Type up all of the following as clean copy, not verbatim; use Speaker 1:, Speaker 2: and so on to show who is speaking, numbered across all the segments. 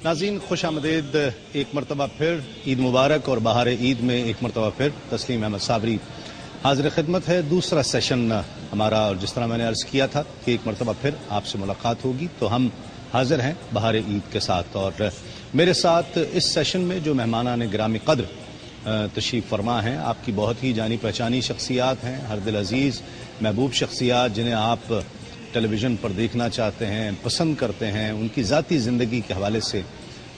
Speaker 1: ناظرین خوش آمدید ایک مرتبہ پھر عید مبارک اور بہار عید میں ایک مرتبہ پھر تسلیم احمد صابری حاضر خدمت ہے. دوسرا سیشن ہمارا، اور جس طرح میں نے عرض کیا تھا کہ ایک مرتبہ پھر آپ سے ملاقات ہوگی، تو ہم حاضر ہیں بہار عید کے ساتھ. اور میرے ساتھ اس سیشن میں جو مہمانان گرامی قدر تشریف فرما ہیں، آپ کی بہت ہی جانی پہچانی شخصیات ہیں، ہر دل عزیز محبوب شخصیات جنہیں آپ ٹیلی ویژن پر دیکھنا چاہتے ہیں، پسند کرتے ہیں، ان کی ذاتی زندگی کے حوالے سے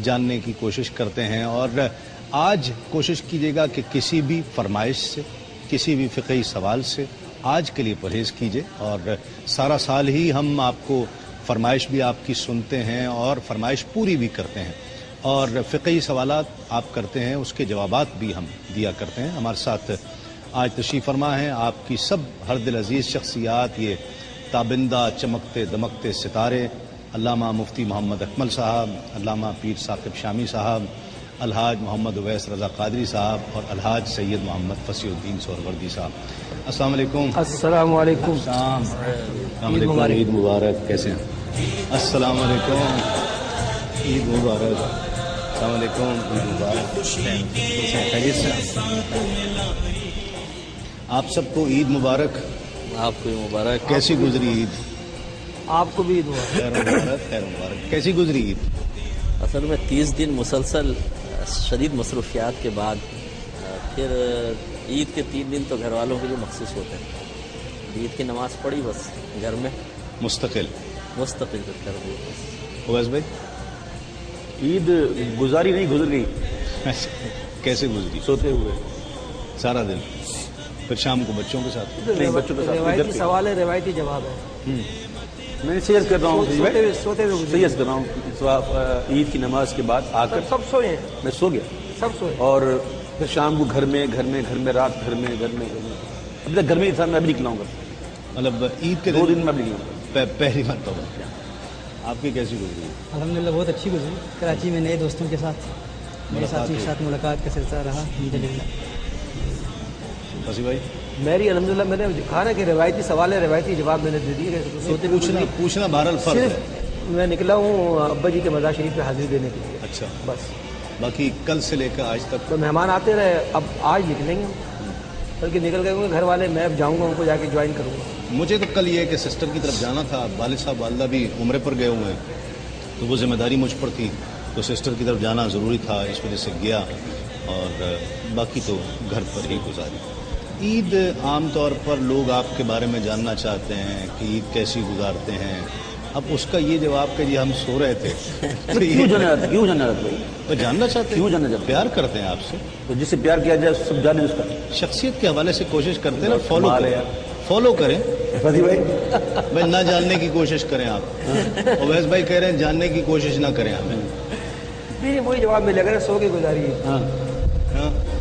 Speaker 1: جاننے کی کوشش کرتے ہیں. اور آج کوشش کیجیے گا کہ کسی بھی فرمائش سے، کسی بھی فقہی سوال سے آج کے لیے پرہیز کیجیے. اور سارا سال ہی ہم آپ کو فرمائش بھی آپ کی سنتے ہیں اور فرمائش پوری بھی کرتے ہیں، اور فقہی سوالات آپ کرتے ہیں، اس کے جوابات بھی ہم دیا کرتے ہیں. ہمارے ساتھ آج تشریف فرما ہیں آپ کی سب ہر دل عزیز شخصیات، یہ تابندہ چمکتے دمکتے ستارے، علامہ مفتی محمد اکمل صاحب، علامہ پیر ثاقب شامی صاحب، الحاج محمد اویس رضا قادری صاحب اور الحاج سید محمد فصیح الدین سہروردی صاحب. السلام علیکم.
Speaker 2: السلام علیکم.
Speaker 1: السلام علیکم. عید مبارک. کیسے ہیں؟ السلام علیکم. عید مبارک. السلام علیکم. عید مبارک. خیریت سے؟ آپ سب کو عید مبارک.
Speaker 3: آپ کو مبارک.
Speaker 1: کیسی گزری عید؟
Speaker 2: آپ کو بھی عید مبارک.
Speaker 1: خیر مبارک. خیر مبارک. کیسی گزری عید؟
Speaker 3: اصل میں 30 دن مسلسل شدید مصروفیات کے بعد پھر عید کے 3 دن تو گھر والوں کے لیے مخصوص ہوتے ہیں. عید کی نماز پڑھی بس گھر میں
Speaker 1: مستقل
Speaker 3: کر دی.
Speaker 1: اویس بھائی؟
Speaker 4: عید گزاری نہیں، گزر گئی.
Speaker 1: کیسے گزری؟
Speaker 4: سوتے ہوئے
Speaker 1: سارا دن، پھر شام کو بچوں کے ساتھ؟
Speaker 4: نہیں، بچوں کے ساتھ.
Speaker 2: روایتی سوال ہے، روایتی جواب ہے.
Speaker 4: میں سیئر کر رہا ہوں،
Speaker 2: سوتے ہوئے
Speaker 4: سیئر کر رہا ہوں. عید کی نماز کے بعد آ کر
Speaker 2: سب سوئے ہیں.
Speaker 4: میں سو گیا،
Speaker 2: سب سوئے.
Speaker 4: اور پھر شام کو گھر میں رات گھر میں ابھی تک گھر میں ہی تھا. میں ابھی نکلا ہوں گا،
Speaker 1: مطلب عید کے
Speaker 4: 2 دن میں ابھی نکلا.
Speaker 1: پہلی مرتبہ. آپ کی کیسی گزری؟
Speaker 5: الحمدللہ بہت اچھی گزری. کراچی میں نئے دوستوں کے ساتھ، میرے ساتھی کے ساتھ ملاقات کا سلسلہ رہا الحمدللہ.
Speaker 1: فصیح بھائی؟
Speaker 2: میری الحمدللہ میں نے کہا نا کہ روایتی سوال ہے، روایتی جواب میں نے دے دیے. سوتے
Speaker 1: پوچھنا بہرحال فرض ہے.
Speaker 2: میں نکلا ہوں ابا جی کے مزار شریف پہ حاضری دینے کے لیے.
Speaker 1: اچھا.
Speaker 2: بس
Speaker 1: باقی کل سے لے کر آج تک
Speaker 2: تو مہمان آتے رہے. اب آج نکلیں گے، بلکہ نکل گئے ہوں گے گھر والے. میں اب جاؤں گا، ان کو جا کے جوائن کروں گا.
Speaker 1: مجھے تو کل یہ کہ سسٹر کی طرف جانا تھا. والد صاحب والدہ بھی عمرے پر گئے ہوئے ہیں، تو وہ ذمہ داری مجھ پر تھی، تو سسٹر کی طرف جانا ضروری تھا، اس وجہ سے گیا. اور باقی تو گھر پر ہی گزاری. عید عام طور پر لوگ آپ کے بارے میں جاننا چاہتے ہیں کہ عید کیسی گزارتے ہیں. اب اس کا یہ جواب کہ جی ہم سو رہے تھے.
Speaker 4: کیوں جانا رہا بھائی؟
Speaker 1: تو جاننا چاہتے ہیں،
Speaker 4: کیوں جاننا چاہتے ہیں؟
Speaker 1: پیار کرتے ہیں آپ سے،
Speaker 4: تو جس سے پیار کیا جائے سب جانے. اس کا
Speaker 1: شخصیت کے حوالے سے کوشش کرتے ہیں نا. فالو کریں.
Speaker 4: فصیح بھائی
Speaker 1: نہ جاننے کی کوشش کریں آپ. اویس بھائی کہہ رہے ہیں جاننے کی کوشش نہ کریں. ہمیں
Speaker 2: پھر وہی جواب ملے گا، سو کے گزاری ہے.
Speaker 1: ہاں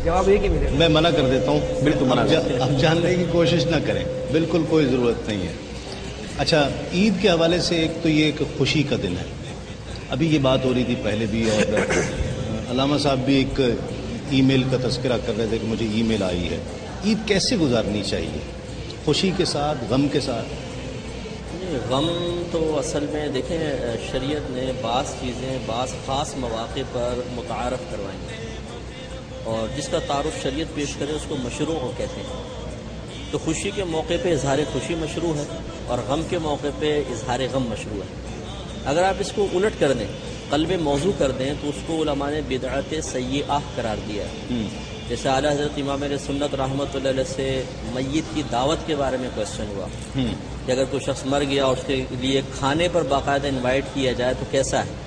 Speaker 2: جواب ایک ہی ملے گا.
Speaker 1: میں منع کر دیتا ہوں،
Speaker 4: بالکل منع.
Speaker 1: اب جاننے کی کوشش نہ کریں، بالکل کوئی ضرورت نہیں ہے. اچھا، عید کے حوالے سے ایک تو یہ ایک خوشی کا دن ہے. ابھی یہ بات ہو رہی تھی پہلے بھی، اور علامہ صاحب بھی ایک ای میل کا تذکرہ کر رہے تھے کہ مجھے ای میل آئی ہے. عید کیسے گزارنی چاہیے؟ خوشی کے ساتھ، غم کے ساتھ؟
Speaker 3: غم تو اصل میں دیکھیں شریعت نے بعض چیزیں بعض خاص مواقع پر متعارف کروائیں ہیں، اور جس کا تعارف شریعت پیش کرے اس کو مشروع کہتے ہیں. تو خوشی کے موقع پہ اظہار خوشی مشروع ہے، اور غم کے موقع پہ اظہار غم مشروع ہے. اگر آپ اس کو الٹ کر دیں، قلب موضوع کر دیں، تو اس کو علماء نے بدعت سیئہ قرار دیا ہے. جیسے اعلیٰ حضرت امام سنت رحمۃ اللہ علیہ سے میت کی دعوت کے بارے میں کوشچن ہوا کہ اگر کوئی شخص مر گیا اور اس کے لیے کھانے پر باقاعدہ انوائٹ کیا جائے تو کیسا ہے؟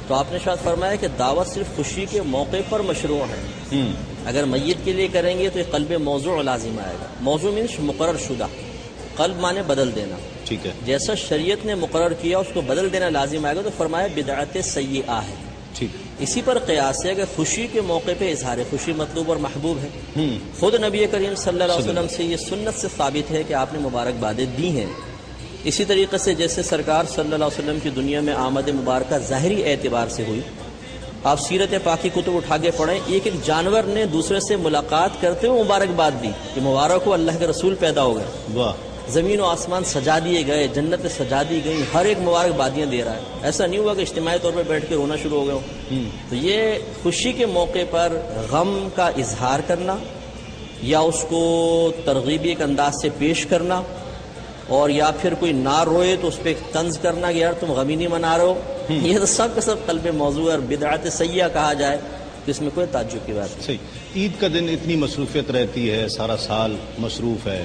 Speaker 3: تو آپ نے شاید فرمایا کہ دعوت صرف خوشی کے موقع پر مشروع ہے. اگر میت کے لیے کریں گے تو یہ قلب موضوع لازم آئے گا. موضوع مینس مقرر شدہ، قلب مانے بدل دینا.
Speaker 1: ٹھیک ہے.
Speaker 3: جیسا شریعت نے مقرر کیا اس کو بدل دینا لازم آئے گا، تو فرمایا بدعت سیئہ ہے.
Speaker 1: ٹھیک.
Speaker 3: اسی پر قیاس ہے کہ خوشی کے موقع پہ اظہار خوشی مطلوب اور محبوب ہے. خود نبی کریم صلی اللہ علیہ وسلم سے یہ سنت سے ثابت ہے کہ آپ نے مبارکبادیں دی ہیں. اسی طریقے سے جیسے سرکار صلی اللہ علیہ وسلم کی دنیا میں آمد مبارکہ ظاہری اعتبار سے ہوئی، آپ سیرت پاکی کتب اٹھا کے پڑھیں، ایک ایک جانور نے دوسرے سے ملاقات کرتے ہوئے مبارکباد دی کہ مبارک ہو اللہ کے رسول پیدا ہو گئے.
Speaker 1: واہ.
Speaker 3: زمین و آسمان سجا دیے گئے، جنتیں سجا دی گئیں، ہر ایک مبارکبادیاں دے رہا ہے. ایسا نہیں ہوا کہ اجتماعی طور پہ بیٹھ کے رونا شروع ہو گئے ہو. تو یہ خوشی کے موقع پر غم کا اظہار کرنا یا اس کو ترغیبی ایک انداز سے پیش کرنا، اور یا پھر کوئی نہ روئے تو اس پہ ایک طنز کرنا کہ یار تم غم ہی نہیں منا رہے ہو، یہ تو سب کا سب قلب موضوع اور بدعت سیئہ کہا جائے تو اس میں کوئی تعجب کی بات نہیں.
Speaker 1: صحیح. عید کا دن اتنی مصروفیت رہتی ہے، سارا سال مصروف ہے.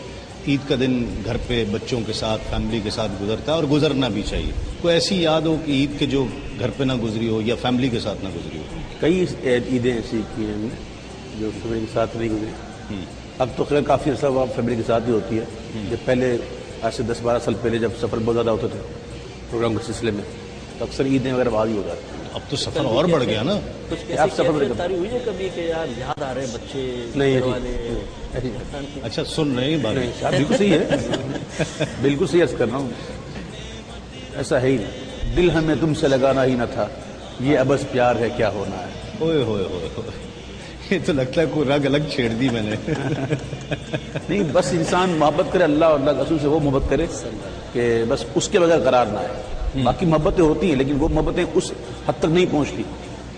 Speaker 1: عید کا دن گھر پہ بچوں کے ساتھ، فیملی کے ساتھ گزرتا ہے اور گزرنا بھی چاہیے. کوئی ایسی یاد ہو کہ عید کے جو گھر پہ نہ گزری ہو یا فیملی کے ساتھ نہ گزری ہو؟
Speaker 4: کئی عیدیں ایسی کی ہیں جو فیملی کے ساتھ نہیں گزری. اب تو خیر کافی عرصہ فیملی کے ساتھ ہی ہوتی ہے. جب پہلے آج سے 10-12 سال پہلے جب سفر بہت زیادہ ہوتے تھے پروگرام کے سلسلے میں تو اکثر عیدیں وغیرہ بعد ہی ہو جاتی ہیں.
Speaker 1: اب تو سفر اور بڑھ گیا نا.
Speaker 3: کچھ
Speaker 4: آپ سفر میں
Speaker 3: تاری ہوئی ہے کبھی کہ یار یاد آ رہے ہیں بچے
Speaker 4: نہیں
Speaker 3: گھر والے؟
Speaker 1: اچھا سن رہے ہیں بات؟
Speaker 4: بالکل صحیح ہے، بالکل صحیح عرض کر رہا ہوں. ایسا ہے ہی نہیں. دل ہمیں تم سے لگانا ہی نہ تھا، یہ ابس پیار ہے کیا ہونا ہے.
Speaker 1: اوئے ہوئے ہوئے ہوئے، یہ تو لگتا ہے کوئی رگ الگ چھیڑ دی میں نے.
Speaker 4: نہیں، بس انسان محبت کرے اللہ اور اللہ کے رسول سے، وہ محبت کرے کہ بس اس کے بغیر قرار نہ ہے. باقی محبتیں ہوتی ہیں لیکن وہ محبتیں اس حد تک نہیں پہنچتی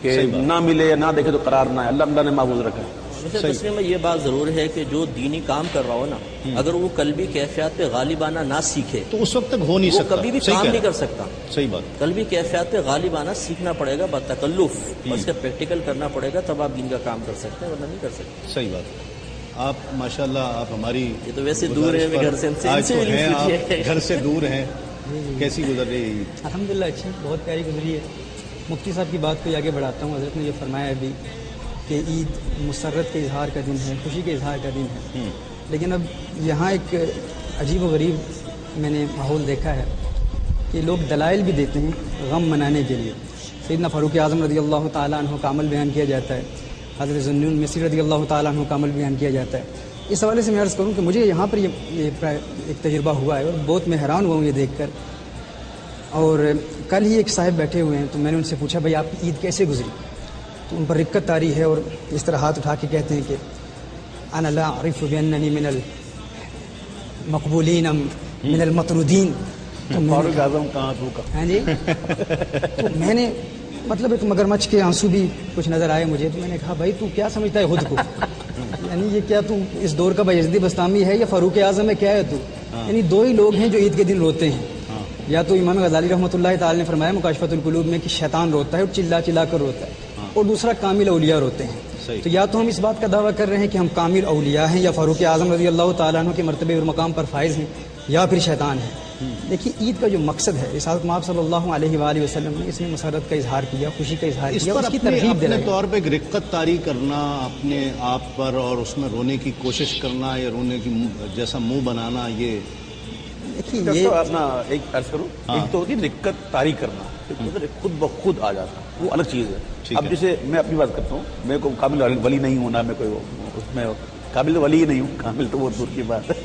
Speaker 4: کہ نہ ملے یا نہ دیکھے تو قرار نہ ہے. اللہ نے محفوظ رکھا ہے.
Speaker 3: ویسے تسلیم میں یہ بات ضرور ہے کہ جو دینی کام کر رہا ہو نا، اگر وہ قلبی کیفیات پہ غالبانہ نہ سیکھے
Speaker 1: تو اس وقت تک ہو نہیں
Speaker 3: وہ
Speaker 1: سکتا.
Speaker 3: کبھی بھی
Speaker 1: صحیح
Speaker 3: کام
Speaker 1: کہہ
Speaker 3: نہیں
Speaker 1: رہے
Speaker 3: کر سکتا.
Speaker 1: ہیں. صحیح بات.
Speaker 3: قلبی کیفیات پہ غالبانہ سیکھنا پڑے گا بتکلف، اور اس کا پریکٹیکل کرنا پڑے گا، تب آپ دین کا کام کر سکتے ہیں، ورنہ نہیں کر سکتے.
Speaker 1: صحیح بات. آپ ماشاءاللہ آپ ہماری
Speaker 3: یہ تو ویسے دور ہے گھر سے،
Speaker 1: آج تو ہیں آپ گھر سے دور ہیں. کیسی گزر رہی ہے عید؟
Speaker 5: الحمدللہ اچھی، بہت پیاری گزری ہے. مفتی صاحب کی بات کو آگے بڑھاتا ہوں. حضرت نے یہ فرمایا ابھی کہ عید مسرت کے اظہار کا دن ہے، خوشی کے اظہار کا دن ہے. لیکن اب یہاں ایک عجیب و غریب میں نے ماحول دیکھا ہے کہ لوگ دلائل بھی دیتے ہیں غم منانے کے لیے. سیدنا فاروق اعظم رضی اللہ تعالیٰ عنہ کا عمل بیان کیا جاتا ہے، حضرت ذوالنون مصری رضی اللہ تعالیٰ عنہ کا عمل بیان کیا جاتا ہے. اس حوالے سے میں عرض کروں کہ مجھے یہاں پر یہ ایک تجربہ ہوا ہے اور بہت میں حیران ہوا ہوں یہ دیکھ کر. اور کل ہی ایک صاحب بیٹھے ہوئے ہیں تو میں نے ان سے پوچھا بھائی آپ کی عید کیسے گزری؟ تو ان پر رکت طاری ہے اور اس طرح ہاتھ اٹھا کے کہتے ہیں کہ انا لا اعرف باننی من المقبولین من المطرودین.
Speaker 4: فاروق اعظم کہاں تھوکا؟
Speaker 5: ہاں جی. تو میں نے مطلب ایک مگرمچھ کے آنسو بھی کچھ نظر آئے مجھے. تو میں نے کہا بھائی تو کیا سمجھتا ہے خود کو؟ یعنی یہ کیا تو اس دور کا بایزیدی بستامی ہے یا فاروق اعظم ہے، کیا ہے تو؟ یعنی دو ہی لوگ ہیں جو عید کے دن روتے ہیں. یا تو امام غزالی رحمۃ اللہ تعالی نے فرمایا مکاشفۃ القلوب میں کہ شیطان روتا ہے اور چلا چلا کر روتا ہے، اور دوسرا کامل اولیاء روتے ہیں. تو یا تو ہم اس بات کا دعویٰ کر رہے ہیں کہ ہم کامل اولیاء ہیں یا فاروق اعظم رضی اللہ تعالیٰ عنہ کے مرتبے اور مقام پر فائز ہیں، یا پھر شیطان ہے. دیکھیے عید کا جو مقصد ہے، رسالت مآب صلی اللہ علیہ وآلہ وسلم نے اس میں مسرت کا اظہار کیا، خوشی کا اظہار کیا، اس کی ترغیب
Speaker 1: اپنے طور پہ رقت طاری کرنا اپنے آپ پر اور اس میں رونے کی کوشش کرنا یا رونے کی جیسا منہ بنانا، یہ
Speaker 5: دیکھیے یہ
Speaker 4: اپنا ایک عرض کروں، ایک تو ہوتی ہے رقت طاری کرنا، خود بخود آ جاتا وہ الگ چیز ہے. اب جیسے میں اپنی بات کرتا ہوں، میں کوئی کامل ولی نہیں ہوں، نہ میں کوئی اس میں قابل ولی ہی نہیں ہوں، کامل تو بہت دور کی بات ہے.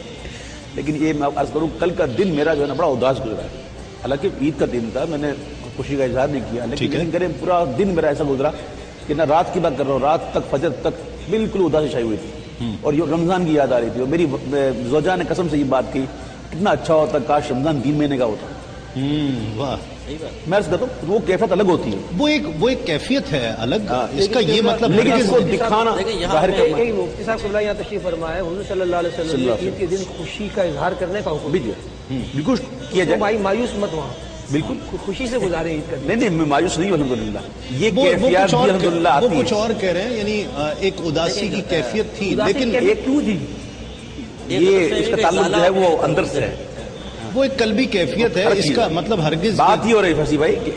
Speaker 4: لیکن یہ میں عرض کروں کل کا دن میرا جو ہے نا بڑا اداس گزرا ہے. حالانکہ عید کا دن تھا، میں نے خوشی کا اظہار نہیں کیا، لیکن کریں پورا دن میرا ایسا گزرا کہ نہ رات کی بات کر رہا ہوں، رات تک فجر تک بالکل اداسی چھائی ہوئی تھی اور یہ رمضان کی یاد آ رہی تھی. اور میری زوجہ نے قسم سے یہ بات کی کتنا اچھا ہوتا کاش رمضان 3 مہینے کا ہوتا.
Speaker 1: واہ.
Speaker 4: میں عرض کرتا ہوں وہ کیفیت الگ ہوتی ہے،
Speaker 1: وہ ایک کیفیت ہے الگ. اس کا یہ مطلب
Speaker 4: لیکن اس کو دکھانا ظاہر کرنا.
Speaker 2: مفتی صاحب قبلہ یہاں تشریف فرمائے، حضور صلی اللہ علیہ وسلم نے عید کے دن خوشی کا اظہار کرنے کا حکم دیا.
Speaker 4: بالکل کیا جائے،
Speaker 2: بھائی مایوس مت وہاں،
Speaker 4: بالکل
Speaker 2: خوشی سے گزارے عید کا دن.
Speaker 4: نہیں میں مایوس نہیں ہوں الحمدللہ. یہ کیفیت بھی الحمدللہ
Speaker 1: وہ
Speaker 4: آتی ہے.
Speaker 1: کچھ اور کہہ رہے ہیں، یعنی ایک اداسی کی کیفیت تھی، لیکن
Speaker 4: یہ کیوں تھی؟ یہ اس کا تعلق جو ہے وہ اندر سے ہے،
Speaker 1: وہ ایک قلبی کیفیت ہے. اس کا مطلب ہرگز
Speaker 4: بات ہی ہو رہی فیصل بھائی کہ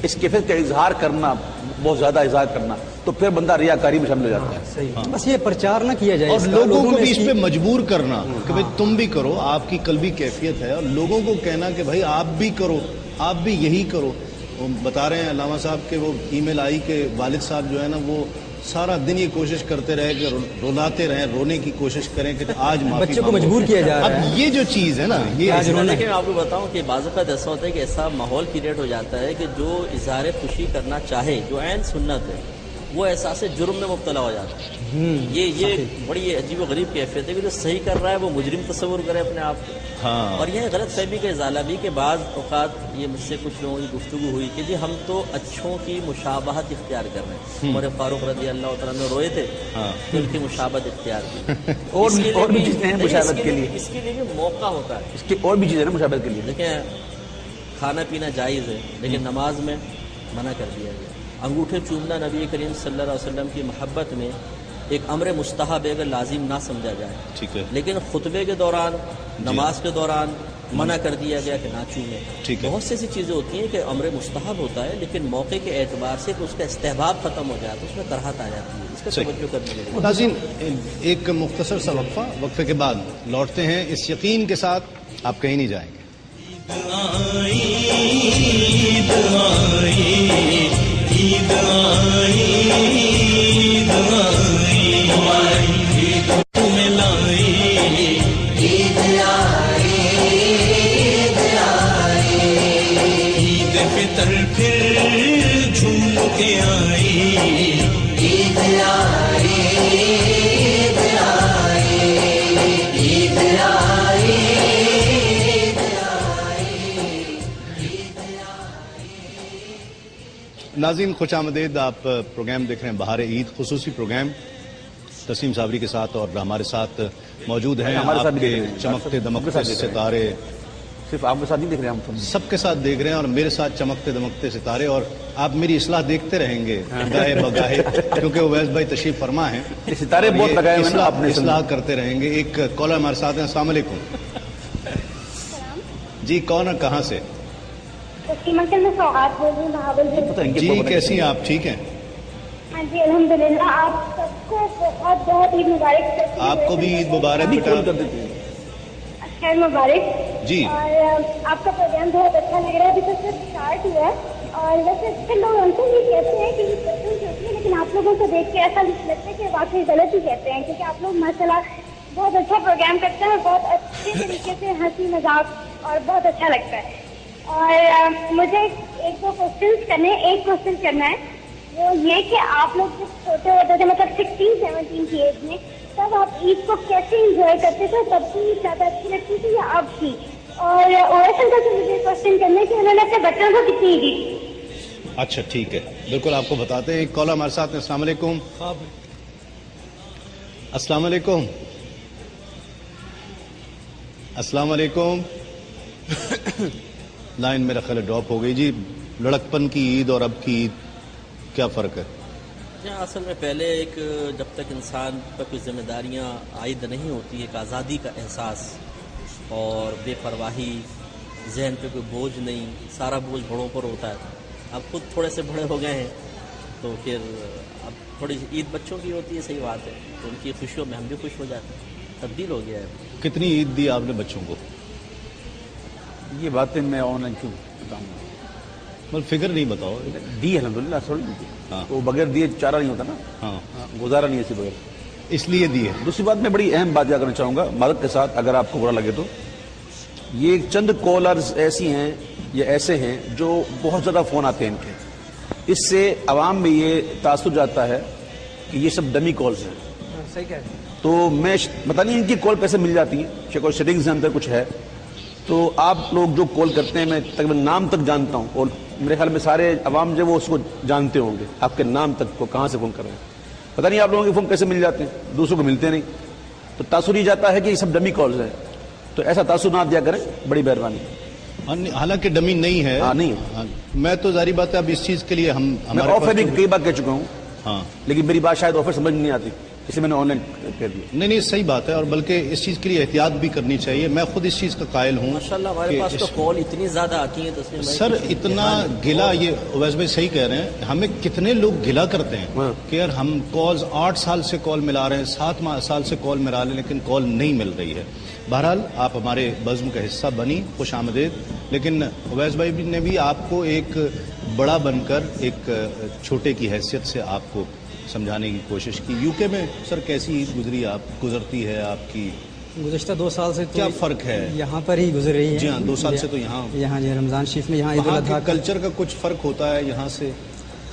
Speaker 4: اس کیفیت کا اظہار کرنا، بہت زیادہ اظہار کرنا، تو پھر بندہ ریاکاری میں شامل ہو جاتا ہے.
Speaker 5: صحیح، بس یہ پرچار نہ کیا جائے
Speaker 1: اور لوگوں کو بھی اس پہ مجبور کرنا کہ بھائی تم بھی کرو، آپ کی قلبی کیفیت ہے، اور لوگوں کو کہنا کہ بھائی آپ بھی کرو، آپ بھی یہی کرو. وہ بتا رہے ہیں علامہ صاحب کہ وہ ای میل آئی کہ والد صاحب جو ہے نا وہ سارا دن یہ کوشش کرتے رہے کہ رلاتے رہیں، رونے کی کوشش کریں کہ آج
Speaker 5: بچوں کو مجبور کیا جا رہا ہے.
Speaker 1: اب یہ جو چیز ہے نا یہ
Speaker 3: لیکن میں آپ کو بتاؤں کہ بعض اوقات ایسا ہوتا ہے کہ ایسا ماحول کریٹ ہو جاتا ہے کہ جو اظہار خوشی کرنا چاہے، جو عین سنت ہے، وہ احساس جرم میں مبتلا ہو جاتا ہے. یہ بڑی عجیب و غریب کیفیت ہے کہ جو صحیح کر رہا ہے وہ مجرم تصور کرے اپنے آپ کو.
Speaker 1: ہاں.
Speaker 3: اور یہ غلط فہمی کا ازالہ بھی کہ بعض اوقات یہ مجھ سے کچھ لوگوں کی گفتگو ہوئی کہ جی ہم تو اچھوں کی مشابہت اختیار کر رہے ہیں. عمر فاروق رضی اللہ تعالیٰ عنہ روئے تھے تو ان کی مشابہت اختیار کی.
Speaker 4: اور بھی چیزیں ہیں مشابہت کے لیے,
Speaker 3: اس کے لیے بھی موقع ہوتا ہے.
Speaker 4: اس کی اور بھی چیزیں ہیں مشابہت کے لیے.
Speaker 3: دیکھیں کھانا پینا جائز ہے لیکن نماز میں منع کر دیا گیا. انگوٹھے چومنا نبی کریم صلی اللہ علیہ وسلم کی محبت میں ایک امر مستحب ہے اگر لازم نہ سمجھا جائے.
Speaker 1: ٹھیک ہے.
Speaker 3: لیکن خطبے کے دوران نماز کے دوران منع کر دیا گیا کہ نہ چومیں.
Speaker 1: ٹھیک ہے.
Speaker 3: بہت سی ایسی چیزیں ہوتی ہیں کہ امر مستحب ہوتا ہے لیکن موقع کے اعتبار سے اس کا استحباب ختم ہو جائے تو اس میں کرہت آ جاتی ہے. اس کا توجہ کرنے کے لیے
Speaker 1: ناظرین ایک مختصر سا وقفے کے بعد لوٹتے ہیں اس یقین کے ساتھ آپ کہیں نہیں جائیں گے. ناظرین خوش آمدید. آپ پروگرام دیکھ رہے ہیں بہار عید, خصوصی پروگرام تسلیم صابری کے ساتھ, اور ہمارے ساتھ موجود ہیں آپ کے چمکتے دمکتے ستارے.
Speaker 4: صرف آپ کے ساتھ نہیں دیکھ رہے ہیں, ہم
Speaker 1: سب کے ساتھ دیکھ رہے ہیں, اور میرے ساتھ چمکتے دمکتے ستارے. اور آپ میری اصلاح دیکھتے رہیں گے گاہے بگاہے کیونکہ اویس بھائی تشریف فرما ہیں.
Speaker 4: ستارے بہت لگائے ہیں, آپ نے
Speaker 1: اصلاح کرتے رہیں گے. ایک کالر ہمارے ساتھ ہیں. السلام علیکم. جی کون ہے, کہاں سے؟ جی کیسی ہیں آپ, ٹھیک ہیں؟
Speaker 6: ہاں جی الحمدللہ. آپ سب کو بہت بہت عید مبارک.
Speaker 1: آپ کو بھی عید مبارک.
Speaker 6: خیر مبارک
Speaker 1: جی.
Speaker 6: اور آپ کا پروگرام بہت اچھا لگ رہا ہے. ابھی تو صرف اسٹارٹ ہوا ہے اور ویسے اکثر لوگ ہم سے یہ کہتے ہیں کہ یہ پسند ہوتی ہے لیکن آپ لوگوں کو دیکھ کے ایسا لگتا ہے کہ واقعی غلط ہی کہتے ہیں کیونکہ آپ لوگ ماشاءاللہ بہت اچھا پروگرام کرتے ہیں, بہت اچھے طریقے سے ہنسی مذاق اور بہت اچھا لگتا ہے. اور مجھے ایک دو کوشچنس کرنے. ایک کوشچن کرنا ہے وہ یہ کہ آپ لوگ جب چھوٹے ہوتے تھے مطلب 16-17 کی ایج میں, تب آپ عید کو کیسے انجوائے کرتے تھے؟ تب کی زیادہ اچھی لگتی تھی یا اب کی؟ اور اویس انکل سے مجھے کوشچن کرنا ہے کہ انہوں نے اپنے بچوں کو کتنی عید دی؟
Speaker 1: اچھا ٹھیک ہے, بالکل آپ کو بتاتے ہیں. ایک کالر ہمارے ساتھ ہیں. السلام علیکم. السلام علیکم. السلام علیکم. لائن میرا خیال ڈراپ ہو گئی. جی لڑکپن کی عید اور اب کی عید کیا فرق ہے؟
Speaker 3: اصل میں پہلے ایک جب تک انسان پر کوئی ذمہ داریاں عائد نہیں ہوتی, ایک آزادی کا احساس اور بے پرواہی, ذہن پہ کوئی بوجھ نہیں, سارا بوجھ بڑوں پر ہوتا ہے. اب خود تھوڑے سے بڑے ہو گئے ہیں تو پھر اب تھوڑی سی عید بچوں کی ہوتی ہے, صحیح بات ہے, تو ان کی خوشیوں میں ہم بھی خوش ہو جاتے ہیں. تبدیل ہو گیا ہے.
Speaker 1: کتنی عید دی آپ نے بچوں کو؟
Speaker 4: یہ باتیں میں آن لائن کیوں بتاؤں گا,
Speaker 1: مطلب فگر نہیں بتاؤ.
Speaker 4: دی الحمدللہ سوری دی.
Speaker 1: ہاں.
Speaker 4: تو بغیر دیے چارہ نہیں ہوتا نا.
Speaker 1: ہاں
Speaker 4: گزارا نہیں ہے اسی بغیر,
Speaker 1: اس لیے دی ہے.
Speaker 4: دوسری بات میں بڑی اہم بات کرنا چاہوں گا معذرت کے ساتھ اگر آپ کو برا لگے تو. یہ چند کالرز ایسی ہیں یا ایسے ہیں جو بہت زیادہ فون آتے ہیں ان کے, اس سے عوام میں یہ تاثر جاتا ہے کہ یہ سب ڈمی کالز ہیں.
Speaker 5: صحیح کہہ رہے ہیں.
Speaker 4: تو میں پتہ نہیں ان کی کال کیسے مل جاتی ہیں, کوئی سیٹنگز کے اندر کچھ ہے. تو آپ لوگ جو کال کرتے ہیں میں تقریباً نام تک جانتا ہوں, اور میرے خیال میں سارے عوام جو وہ اس کو جانتے ہوں گے آپ کے نام تک کو کہاں سے فون کر رہے ہیں. پتہ نہیں آپ لوگوں کے فون کیسے مل جاتے ہیں, دوسروں کو ملتے نہیں. تو تاثر یہ جاتا ہے کہ یہ سب ڈمی کالز ہیں, تو ایسا تاثر نہ دیا کریں, بڑی مہربانی.
Speaker 1: حالانکہ ڈمی نہیں ہے.
Speaker 4: نہیں
Speaker 1: میں تو ظاہری بات ہے اب اس چیز کے لیے
Speaker 4: میں آفر بھی کئی بار کہہ چکا ہوں.
Speaker 1: ہاں
Speaker 4: لیکن میری بات شاید آفر سمجھ نہیں آتی, اسے میں نے آن لائن کہہ دیا.
Speaker 1: نہیں صحیح بات ہے, اور بلکہ اس چیز کے لیے احتیاط بھی کرنی چاہیے. میں خود اس چیز کا قائل ہوں.
Speaker 3: ماشاءاللہ ہمارے پاس تو کال اتنی زیادہ آتی ہیں تسلیم بھائی.
Speaker 1: سر اتنا گلا, یہ اویس بھائی صحیح کہہ رہے ہیں, ہمیں کتنے لوگ گلا کرتے ہیں کہ یار ہم کالز 8 سال سے کال ملا رہے ہیں, 7 سال سے کال ملا رہے ہیں, لیکن کال نہیں مل رہی ہے. بہرحال آپ ہمارے بزم کا حصہ بنی, خوش آمدید. لیکن اویس بھائی نے بھی آپ کو ایک بڑا بن کر ایک چھوٹے کی حیثیت سے آپ کو سمجھانے کی کوشش کی. یو کے میں سر کیسی عید گزرتی ہے آپ کی؟
Speaker 5: گزشتہ 2 سال سے
Speaker 1: کیا فرق ہے؟
Speaker 5: یہاں پر ہی گزر رہی ہے.
Speaker 1: جی ہاں, 2 سال سے تو یہاں
Speaker 5: جی رمضان شریف میں یہاں عید الاضحیٰ
Speaker 1: کلچر کا کچھ فرق ہوتا ہے یہاں سے.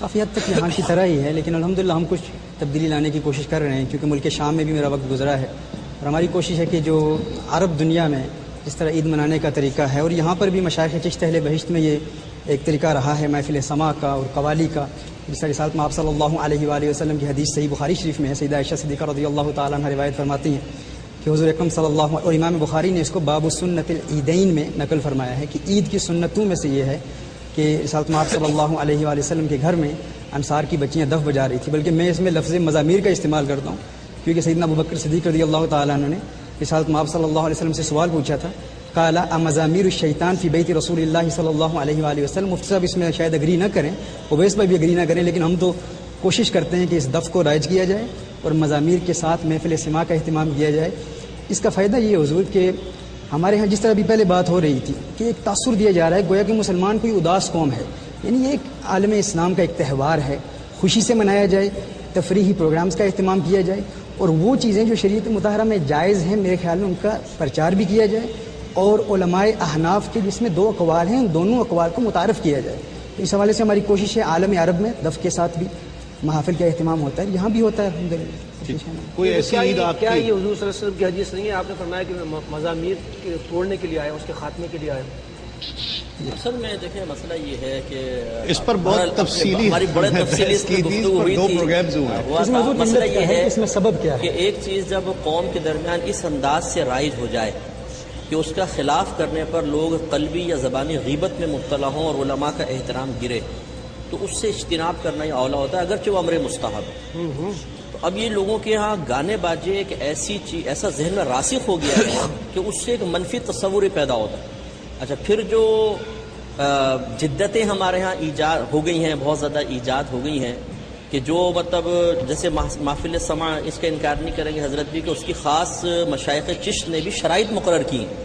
Speaker 5: کافی حد تک یہاں کی طرح ہی ہے، لیکن الحمدللہ ہم کچھ تبدیلی لانے کی کوشش کر رہے ہیں، کیونکہ ملک شام میں بھی میرا وقت گزرا ہے، اور ہماری کوشش ہے کہ جو عرب دنیا میں جس طرح عید منانے کا طریقہ ہے، اور یہاں پر بھی مشائخ چشت اہل بہشت میں یہ ایک طریقہ رہا ہے محفل سماع کا اور قوالی کا، جس طرح رسالت میں آپ صلی اللہ علیہ وآلہ وسلم کی حدیث صحیح بخاری شریف میں ہے، سیدہ عائشہ صدیقہ رضی اللہ تعالیٰ عنہ روایت فرماتی ہیں کہ حضور اکرم صلی اللہ اور امام بخاری نے اس کو باب السنت العیدین میں نقل فرمایا ہے کہ عید کی سنتوں میں سے یہ ہے کہ رسالت میں آپ صلی اللہ علیہ وآلہ وسلم کے گھر میں انصار کی بچیاں دف بجا رہی تھیں، بلکہ میں اس میں لفظ مزامیر کا استعمال کرتا ہوں، کیونکہ سیدنا ابوبکر صدیق رضی اللہ تعالیٰ عنہ نے رسالت میں آپ صلی اللہ علیہ وسلم سے سوال پوچھا تھا، قال امزامیر الشیطان فی بیت رسول اللہ صلی اللہ علیہ وآلہ وسلم۔ مفتی صاحب اس میں شاید اگری نہ کریں، اویس بھائی بھی اگری نہ کریں، لیکن ہم تو کوشش کرتے ہیں کہ اس دف کو رائج کیا جائے اور مزامیر کے ساتھ محفل سماع کا اہتمام کیا جائے۔ اس کا فائدہ یہ حضور کہ ہمارے ہاں جس طرح ابھی پہلے بات ہو رہی تھی کہ ایک تاثر دیا جا رہا ہے گویا کہ مسلمان کوئی اداس قوم ہے، یعنی یہ ایک عالم اسلام کا ایک تہوار ہے، خوشی سے منایا جائے، تفریحی پروگرامز کا اہتمام کیا جائے، اور وہ چیزیں جو شریعت مطہرہ میں جائز ہیں میرے خیال میں ان کا پرچار بھی کیا جائے، اور علماء احناف کے جس میں 2 اقوال ہیں ان دونوں اقوال کو متعارف کیا جائے۔ تو اس حوالے سے ہماری کوشش ہے عالم عرب میں دف کے ساتھ بھی محافل کا اہتمام ہوتا ہے، یہاں بھی ہوتا ہے الحمدللہ۔
Speaker 1: کوئی ایسی عید آپ
Speaker 2: کیا
Speaker 1: کی
Speaker 2: یہ حضور صلی اللہ علیہ وسلم کی حدیث نہیں ہے؟ آپ نے فرمایا کہ میں مزامیر کے توڑنے کے لیے آیا ہوں، اس کے خاتمے کے لیے آیا ہوں۔
Speaker 3: اصل میں دیکھیں مسئلہ یہ ہے کہ
Speaker 1: اس پر بہت تفصیلی
Speaker 3: ہماری بڑے تفصیلی اس
Speaker 1: کی
Speaker 3: کی
Speaker 1: تھی،
Speaker 3: گفتگو ہوئی
Speaker 1: 2
Speaker 3: تھی،
Speaker 1: پروگرامز ہوئے ہیں۔
Speaker 5: اس میں حضور
Speaker 3: مسئلہ
Speaker 5: علت کیا
Speaker 3: یہ
Speaker 5: ہے،
Speaker 3: ہے
Speaker 5: اس میں سبب کیا
Speaker 3: کہ
Speaker 5: ہے؟
Speaker 3: ایک چیز جب قوم کے درمیان اس انداز سے رائج ہو جائے کہ اس کا خلاف کرنے پر لوگ قلبی یا زبانی غیبت میں مبتلا ہوں اور علماء کا احترام گرے، تو اس سے اجتناب کرنا ہی اولا ہوتا ہے، اگرچہ وہ امر مستحب ہے۔ تو اب یہ لوگوں کے ہاں گانے باجے ایک ایسی چیز، ایسا ذہن میں راسخ ہو گیا ہے کہ اس سے ایک منفی تصور پیدا ہوتا ہے۔ اچھا، پھر جو جدتیں ہمارے ہاں ایجاد ہو گئی ہیں، بہت زیادہ ایجاد ہو گئی ہیں کہ جو مطلب جیسے محفل سماع، اس کا انکار نہیں کریں گے حضرت بھی کہ اس کی خاص مشائخ چشت نے بھی شرائط مقرر کی ہیں،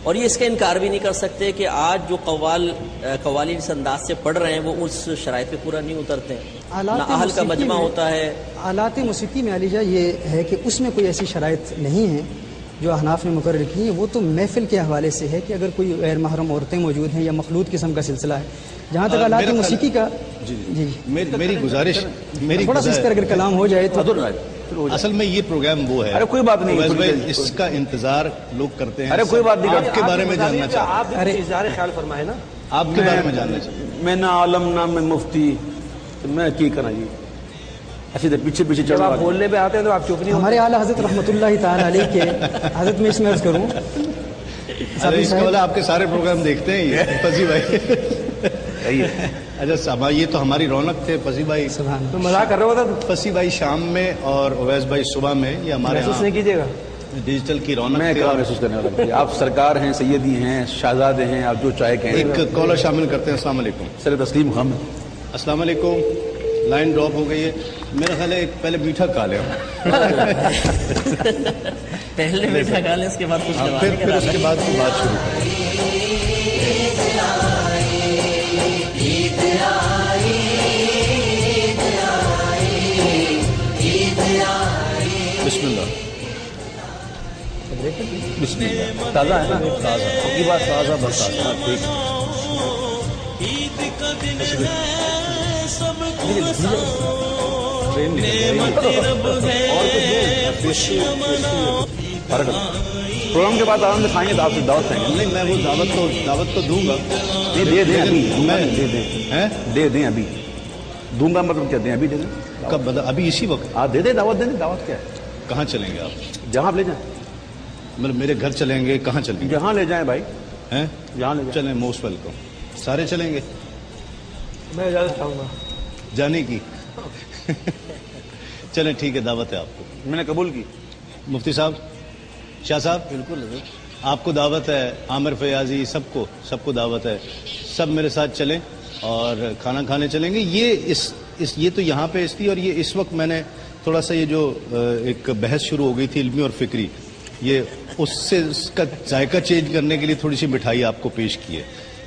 Speaker 3: اور یہ اس کا انکار بھی نہیں کر سکتے کہ آج جو قوالی اس انداز سے پڑھ رہے ہیں وہ اس شرائط پہ پورا نہیں اترتے ہیں۔ نہ اہل کا مجمع ہوتا ہے۔
Speaker 5: آلات موسیقی میں علیجہ یہ ہے کہ اس میں کوئی ایسی شرائط نہیں ہیں جو احناف نے مقرر کی ہیں، وہ تو محفل کے حوالے سے ہے کہ اگر کوئی غیر محرم عورتیں موجود ہیں یا مخلوط قسم کا سلسلہ ہے۔ جہاں تک آلات موسیقی کا جی
Speaker 1: میری گزارش
Speaker 5: تھوڑا سا اس پر اگر کلام ہو جائے تو
Speaker 1: اصل میں یہ پروگرام وہ ہے،
Speaker 4: ارے کوئی بات نہیں،
Speaker 1: اویس بھائی اس کا انتظار لوگ کرتے ہیں۔
Speaker 4: ارے کوئی بات نہیں،
Speaker 1: آپ کے بارے میں جاننا چاہتے ہیں،
Speaker 2: آپ بھی اظہار خیال فرمائے نا،
Speaker 1: آپ کے بارے میں جاننا چاہتے ہیں۔
Speaker 4: میں نہ عالم نہ میں مفتی، میں کی کرنا جی، ایسے پیچھے پیچھے
Speaker 2: جب
Speaker 4: چل
Speaker 2: آپ بولنے پہ آتے ہیں تو آپ چپ نہیں
Speaker 5: ہمارے اعلیٰ حضرت رحمۃ اللہ تعالیٰ علیہ کے حضرت میں اس میں عرض کروں
Speaker 1: ارے اس کا والا آپ کے سارے پروگرام دیکھتے ہیں یہ فضی بھائی۔ اچھا صاحب، یہ تو ہماری رونق تھے فضی بھائی،
Speaker 5: سبحان
Speaker 2: تو مزاق کر رہے ہوتا تو
Speaker 1: فضی بھائی شام میں اور اویس بھائی صبح میں، یہ ہمارے
Speaker 2: محسوس نہیں کیجیے گا۔
Speaker 1: ڈیجیٹل کی رونق
Speaker 4: میں
Speaker 1: تھی۔
Speaker 4: کیا محسوس کرنے والا، آپ سرکار ہیں، سیدی ہیں، شہزادے ہیں، آپ جو چاہے کہیں۔
Speaker 1: ایک کالر شامل کرتے ہیں۔ السلام علیکم۔
Speaker 4: سر تسلیم خم،
Speaker 1: السلام علیکم، لائن ڈراپ ہو گئی ہے، میرا خیال ہے ایک پہلے میٹھا کھا لیں،
Speaker 3: پہلے میٹھا کھا لیں، اس کے بعد کچھ
Speaker 1: پھر اس کے بعد کی بات شروع کریں۔ بسم اللہ،
Speaker 4: بسم اللہ، تازہ ہے نا،
Speaker 1: تازہ کی بات، تازہ بس تازہ، ٹھیک
Speaker 4: پروگرام کے بعد آرام سے کھائیں گے تو آپ سے دعوت دیں گے۔
Speaker 1: نہیں، میں وہ دعوت تو دوں گا،
Speaker 4: نہیں، دے دیں ابھی،
Speaker 1: ہیں
Speaker 4: دے دیں ابھی، دوں گا مطلب کیا دیں، ابھی دے دیں،
Speaker 1: کب بتا، ابھی اسی وقت؟
Speaker 4: آپ دے دیں، دعوت دیں، دعوت کیا ہے،
Speaker 1: کہاں چلیں گے آپ؟
Speaker 4: جہاں آپ لے جائیں،
Speaker 1: مطلب میرے گھر چلیں گے، کہاں چلیں گے؟
Speaker 4: جہاں لے جائیں بھائی،
Speaker 1: ہیں
Speaker 4: جہاں لے جائیں۔
Speaker 1: چلیں، موسٹ ویلکم، سارے چلیں گے
Speaker 2: میں اجازت چاہوں گا
Speaker 1: جانے کی؟ چلیں ٹھیک ہے، دعوت ہے آپ کو،
Speaker 4: میں نے قبول کی۔
Speaker 1: مفتی صاحب، شاہ صاحب، بالکل آپ کو دعوت ہے، عامر فیاضی، سب کو دعوت ہے، سب میرے ساتھ چلیں اور کھانا کھانے چلیں گے۔ یہ تو یہاں پہ اس لیے، اور یہ اس وقت میں نے تھوڑا سا یہ جو ایک بحث شروع ہو گئی تھی علمی اور فکری، یہ اس کا ذائقہ چینج کرنے کے لیے تھوڑی سی مٹھائی آپ کو پیش کی ہے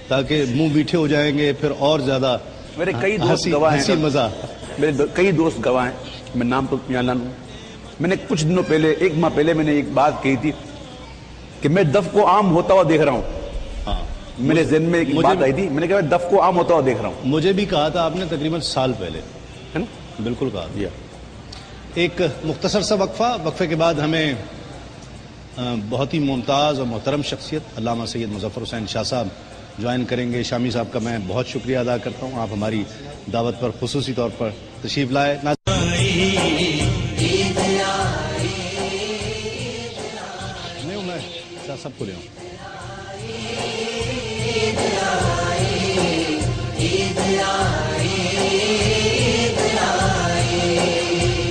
Speaker 1: تاکہ منہ میٹھے ہو جائیں گے، پھر اور زیادہ
Speaker 4: میرے کئی دوست گواہ
Speaker 1: ہنسی
Speaker 4: ہیں،
Speaker 1: مزہ۔
Speaker 4: میرے کئی دوست گواہ ہیں، میں نام تو یہاں نہ لوں۔ میں نے کچھ دنوں پہلے، 1 ماہ پہلے میں نے ایک بات کہی تھی کہ میں دف کو عام ہوتا ہوا دیکھ رہا ہوں،
Speaker 1: ہاں،
Speaker 4: میرے ذہن میں ایک بات آئی تھی, میں نے کہا دف کو عام ہوتا ہوا دیکھ رہا ہوں.
Speaker 1: مجھے بھی کہا تھا آپ نے تقریباً سال پہلے,
Speaker 4: ہے نا؟
Speaker 1: بالکل کہا. ایک مختصر سا وقفے کے بعد ہمیں بہت ہی ممتاز اور محترم شخصیت علامہ سید مظفر حسین شاہ صاحب جوائن کریں گے. شامی صاحب کا میں بہت شکریہ ادا کرتا ہوں, آپ ہماری دعوت پر خصوصی طور پر تشریف لائے. میں شاہ صاحب کو لے آؤں.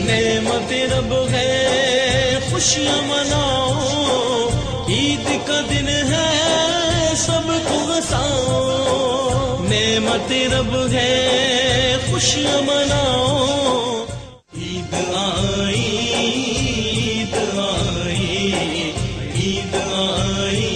Speaker 7: نعمت رب ہے خوشیاں مناؤ, عید کا دن ہے سب کو ہنساؤ. نعمت رب ہے خوشیاں مناؤ, عید آئی عید آئی عید آئی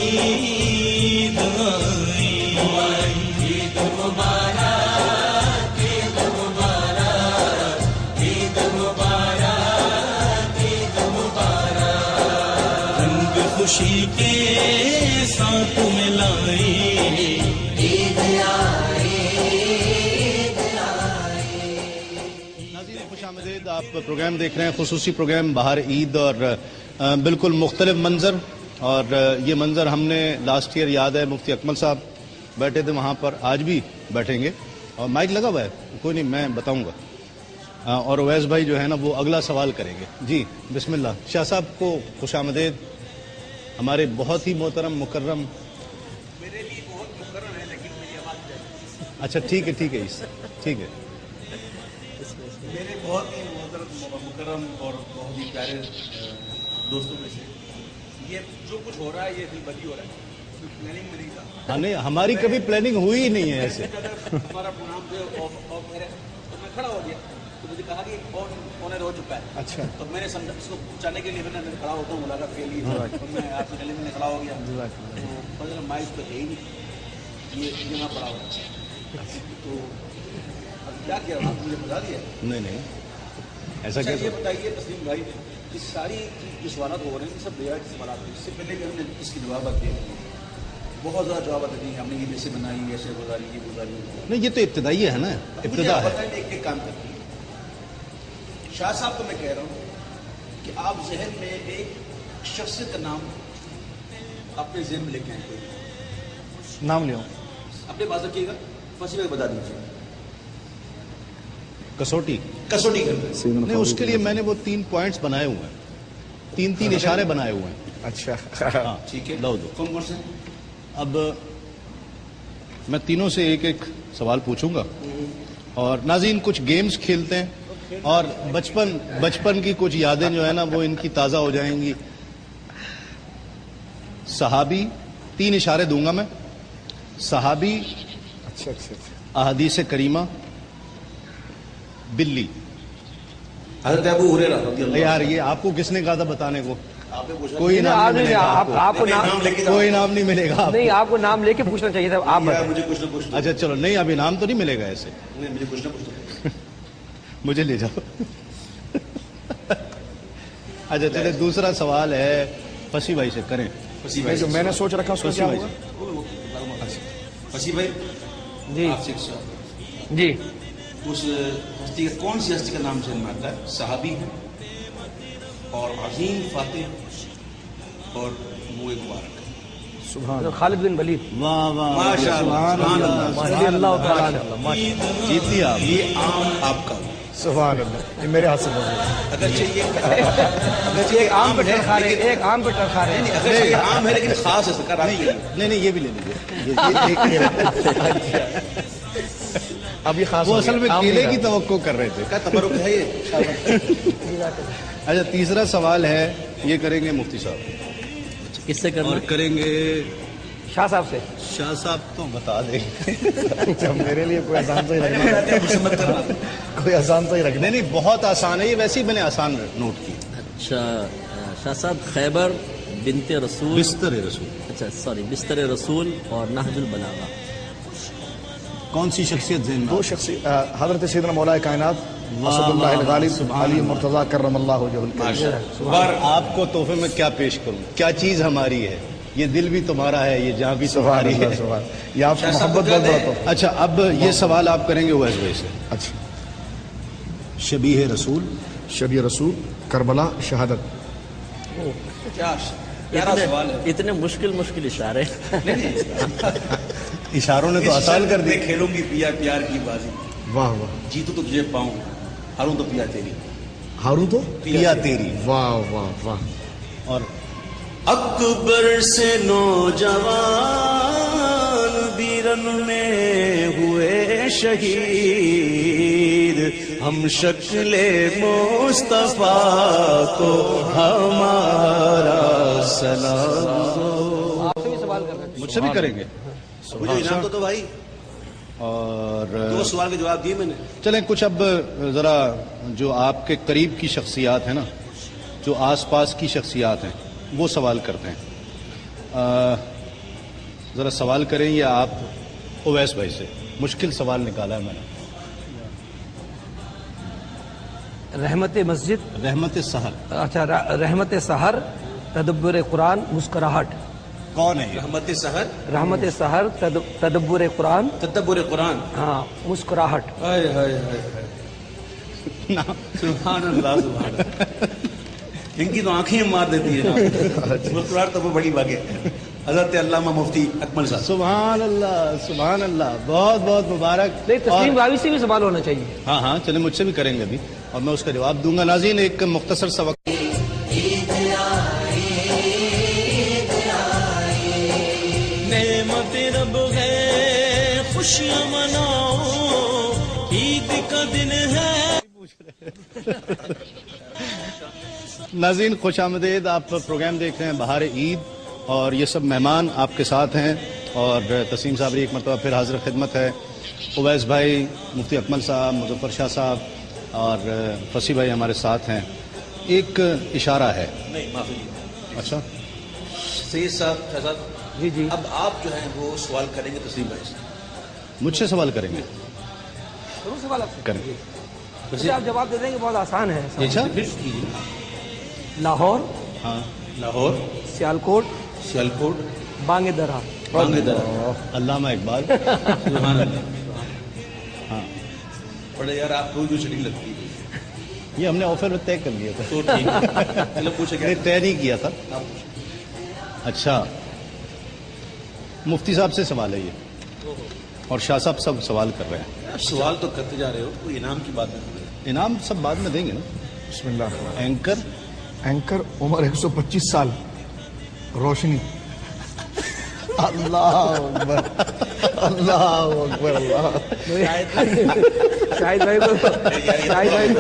Speaker 7: عید آئی. عید مبارک عید مبارک عید مبارک عید مبارک. رنگ خوشی کے ساتھ ملائی عید آئی عید آئی.
Speaker 1: ناظرین خوش آمدید, آپ پروگرام دیکھ رہے ہیں, خصوصی پروگرام بہار عید, اور بالکل مختلف منظر. اور یہ منظر ہم نے لاسٹ ایئر یاد ہے, مفتی اکمل صاحب بیٹھے تھے وہاں پر, آج بھی بیٹھیں گے. اور مائک لگا ہوا ہے, کوئی نہیں, میں بتاؤں گا. اور اویس بھائی جو ہے نا وہ اگلا سوال کریں گے. جی بسم اللہ. شاہ صاحب کو خوش آمدید, ہمارے بہت ہی محترم مکرم.
Speaker 4: میرے لیے بہت مکرم ہے لیکن میری آواز
Speaker 1: اچھا ٹھیک ہے ٹھیک ہے ٹھیک ہے.
Speaker 4: میرے بہت ہی مکرم اور بہت ہی پیارے دوستوں میں سے یہ جو کچھ ہو رہا ہے یہ دل بدی ہو رہا ہے, پلاننگ میں نہیں تھا.
Speaker 1: ہاں نہیں, ہماری کبھی پلاننگ ہوئی ہی نہیں ہے ایسے.
Speaker 4: ہمارا پروگرام جو تو میں کھڑا ہو گیا تو مجھے کہا کہ آنر ہو چکا ہے. اچھا, تو میں نے سمجھا اس کو پہنچانے کے لیے میں نے کھڑا ہوتا ہوں ملاقات کے لیے, تو میں آپ سے میں کھڑا ہو گیا. تو مائک تو ہے ہی نہیں, یہ یہاں پڑا ہوا ہے. تو کیا کیا آپ مجھے بتا دیا؟
Speaker 1: نہیں ایسا کیسے.
Speaker 4: یہ بتائیے تسلیم بھائی کہ ساری جو سوالات ہو رہے ہیں سب بیعت کے سوالات ہیں. اس سے پہلے بھی ہم نے اس کی جوابات دیے, بہت زیادہ جوابات دی, ہم نے یہ جیسے بنائی ایسے گزاری یہ گزاری.
Speaker 1: نہیں یہ تو ابتدائی ہے نا, ابتدا ہے.
Speaker 4: ایک ایک کام کرتی ہے. شاہ صاحب کو میں کہہ رہا ہوں کہ آپ ذہن میں ایک شخصیت کا نام اپنے ذہن میں لے کے آئیں, کوئی
Speaker 2: نام لے
Speaker 4: اپنے بات رکھیے گا, فصیح میں بتا دیجیے.
Speaker 1: کسوٹی
Speaker 4: کسوٹی کرنا
Speaker 1: نہیں, اس کے لیے میں نے وہ 3 پوائنٹس بنائے ہوئے ہیں, 3 اشارے بنائے ہوئے ہیں.
Speaker 2: اچھا
Speaker 1: ہاں
Speaker 4: ٹھیک ہے.
Speaker 1: دو
Speaker 4: کون کون سے؟
Speaker 1: اب میں تینوں سے ایک ایک سوال پوچھوں گا, اور ناظرین کچھ گیمز کھیلتے ہیں, اور بچپن کی کچھ یادیں جو ہے نا وہ ان کی تازہ ہو جائیں گی. صحابی, 3 اشارے دوں گا میں. صحابی,
Speaker 2: اچھا اچھا
Speaker 1: احادیث کریمہ, بلی.
Speaker 4: حضرت ابو ہریرہ رضی اللہ.
Speaker 1: یار یہ آپ کو کس نے کہا تھا بتانے کو؟
Speaker 4: آپ نے پوچھا
Speaker 1: کوئی انعام نہیں ملے گا
Speaker 2: آپ کو نام
Speaker 1: کوئی انعام نہیں ملے گا.
Speaker 2: نہیں, آپ کو نام لے کے پوچھنا چاہیے تھا. آپ
Speaker 4: مجھے کچھ نہ کچھ
Speaker 1: اچھا چلو, نہیں اب انعام تو نہیں ملے گا ایسے,
Speaker 4: نہیں, مجھے کچھ نہ کچھ
Speaker 1: مجھے لے جاؤ. اچھا چلے, دوسرا سوال ہے فصیح بھائی سے کریں.
Speaker 2: جو میں نے سوچ رکھا اس کو
Speaker 1: فصیح
Speaker 2: کیا
Speaker 1: بھائی
Speaker 2: ہوگا؟
Speaker 1: سے.
Speaker 4: فصیح بھائی
Speaker 2: جی
Speaker 4: آپ سے ایک سوال,
Speaker 2: جی
Speaker 4: اس ہستی کا کون سی ہستی کا نام ذہن میں آتا ہے؟ صحابی ہے اور عظیم فاتح اور منہ مبارک.
Speaker 2: سبحان خالد بن ولید.
Speaker 1: واہ واہ
Speaker 4: ماشاء اللہ, سبحان اللہ,
Speaker 2: رضی اللہ تعالیٰ عنہ.
Speaker 1: جیت لیا آپ.
Speaker 4: یہ عام آپ کا
Speaker 2: سبحان اللہ, یہ میرے ہاتھ سے بول
Speaker 4: اگرچہ یہ
Speaker 2: ایک آم پہ ٹر کھا رہے ہیں, ایک آم پہ ٹر کھا رہے ہیں.
Speaker 4: اگرچہ یہ عام ہے لیکن خاص ہے سرکار آپ کے لیے.
Speaker 1: نہیں یہ بھی لے لیجیے.
Speaker 2: اب یہ خاص
Speaker 1: وہ اصل میں کیلے کی توقع کر رہے تھے.
Speaker 4: کا تبرک ہے یہ.
Speaker 1: اچھا تیسرا سوال ہے, یہ کریں گے مفتی صاحب,
Speaker 3: کس سے کرنا
Speaker 1: اور کریں گے
Speaker 2: شاہ صاحب سے.
Speaker 1: شاہ صاحب تو بتا دیں.
Speaker 2: میرے لیے کوئی آسان تو ہی رکھنا, کوئی آسان تو ہی رکھنا.
Speaker 1: نہیں بہت آسان ہے یہ, ویسے ہی میں نے آسان نوٹ کی.
Speaker 3: اچھا شاہ صاحب, خیبر بنت رسول,
Speaker 1: بستر رسول.
Speaker 3: اچھا سوری, بستر رسول اور نہج البلاغہ.
Speaker 1: کون سی شخصیت ذہن میں؟
Speaker 2: 2 شخصیت, حضرت سیدنا مولا کائنات اسد اللہ الغالب علی مرتضی کرم اللہ وجہہ الکریم.
Speaker 1: آپ کو تحفے میں کیا پیش کروں, کیا چیز ہماری ہے؟ یہ دل بھی تمہارا ہے، یہ جہاں بھی تمہاری ہے.
Speaker 8: یہ آپ سے محبت بہت بڑا تو.
Speaker 1: اچھا اب یہ سوال آپ کریں گے اویس بھائی سے.
Speaker 8: اچھا.
Speaker 1: شبیہ رسول،
Speaker 8: شبیہ رسول، کربلا، شہادت.
Speaker 3: اتنے مشکل اشارے.
Speaker 1: اشاروں نے تو آسان کر دی.
Speaker 4: کھیلوں گی پیا پیار کی بازی،
Speaker 8: واہ واہ.
Speaker 4: جیتو تو تجھے پاؤں، ہاروں تو پیا تیری.
Speaker 8: ہاروں تو
Speaker 1: پیا تیری.
Speaker 8: واہ واہ واہ.
Speaker 1: اور
Speaker 7: اکبر سے نوجوان بیرن میں ہوئے شہید، ہم شکل مصطفیٰ کو ہمارا سلام.
Speaker 2: آپ سے بھی سوال کرنا
Speaker 1: مجھ سے بھی کریں گے.
Speaker 4: مجھے انعام تو بھائی،
Speaker 1: اور
Speaker 4: 2 سوال کے جواب دیے میں نے.
Speaker 1: چلیں کچھ اب ذرا جو آپ کے قریب کی شخصیات ہیں نا، جو آس پاس کی شخصیات ہیں، وہ سوال کرتے ہیں. ذرا سوال کریں یا آپ اویس بھائی سے. مشکل سوال نکالا ہے میں نے.
Speaker 2: رحمت مسجد،
Speaker 1: رحمت سحر
Speaker 2: اچھا رحمت سحر، تدبر قرآن، مسکراہٹ.
Speaker 1: کون ہے یہ؟
Speaker 4: رحمت سحر،
Speaker 2: رحمت سحر، تدبر قرآن،
Speaker 4: تدبر قرآن.
Speaker 2: ہاں، مسکراہٹ.
Speaker 4: ہائے ہائے ہائے ہائے. سبحان اللہ سبحان اللہ. ان کی تو آنکھیں مار دیتی ہیں. مسکراہٹ تو وہ بڑی بات ہے. حضرت علامہ مفتی اکمل صاحب.
Speaker 1: سبحان اللہ سبحان اللہ. بہت بہت مبارک.
Speaker 2: نہیں، تسلیم راوی سے بھی سوال ہونا چاہیے.
Speaker 1: ہاں ہاں چلیں مجھ سے بھی کریں گے ابھی اور میں اس کا جواب دوں گا. ناظرین ایک مختصر سا وقت.
Speaker 7: نعمت رب ہے خوشیاں مناؤ، عید کا دن ہے.
Speaker 1: ناظرین خوش آمدید. آپ پروگرام دیکھ رہے ہیں بہار عید اور یہ سب مہمان آپ کے ساتھ ہیں اور تسلیم صابری ایک مرتبہ پھر حاضر خدمت ہے. اویس بھائی، مفتی اکمل صاحب، مظفر شاہ صاحب اور فصیح بھائی ہمارے ساتھ ہیں. ایک اشارہ ہے.
Speaker 4: نہیں معافی.
Speaker 1: اچھا
Speaker 4: سید صاحب، شاہ صاحب،
Speaker 2: جی جی.
Speaker 4: اب آپ جو ہیں وہ سوال کریں گے تسلیم بھائی سے.
Speaker 1: مجھ سے سوال کریں گے.
Speaker 2: ضرور سوال آپ سے.
Speaker 1: کریں.
Speaker 2: جی آپ جواب دے دیں گے، بہت آسان ہے.
Speaker 1: اچھا
Speaker 2: لاہور،
Speaker 1: ہاں.
Speaker 4: لاہور،
Speaker 2: سیالکوٹ،
Speaker 4: سیالکوٹ،
Speaker 2: بانگ درا.
Speaker 4: بانگ درا.
Speaker 1: علامہ اقبال.
Speaker 4: سبحان اللہ.
Speaker 1: ہاں
Speaker 4: بڑے یار آپ کو جو چھٹی لگتی ہے
Speaker 1: یہ ہم نے آفر میں طے کر لیا تھا.
Speaker 4: تو ٹھیک ہے. چلو پوچھے
Speaker 1: نہیں طے نہیں کیا تھا. اچھا مفتی صاحب سے سوال ہے یہ اور شاہ صاحب سب سوال کر رہے ہیں.
Speaker 4: سوال تو کرتے جا رہے ہو، کوئی انعام کی بات نہیں.
Speaker 1: انعام سب بعد میں دیں گے نا.
Speaker 8: بسم اللہ.
Speaker 1: اینکر،
Speaker 8: اینکر عمر 125 سال، روشنی. اللہ اکبر اللہ اکبر. اللہ
Speaker 2: شاہد بھائی کو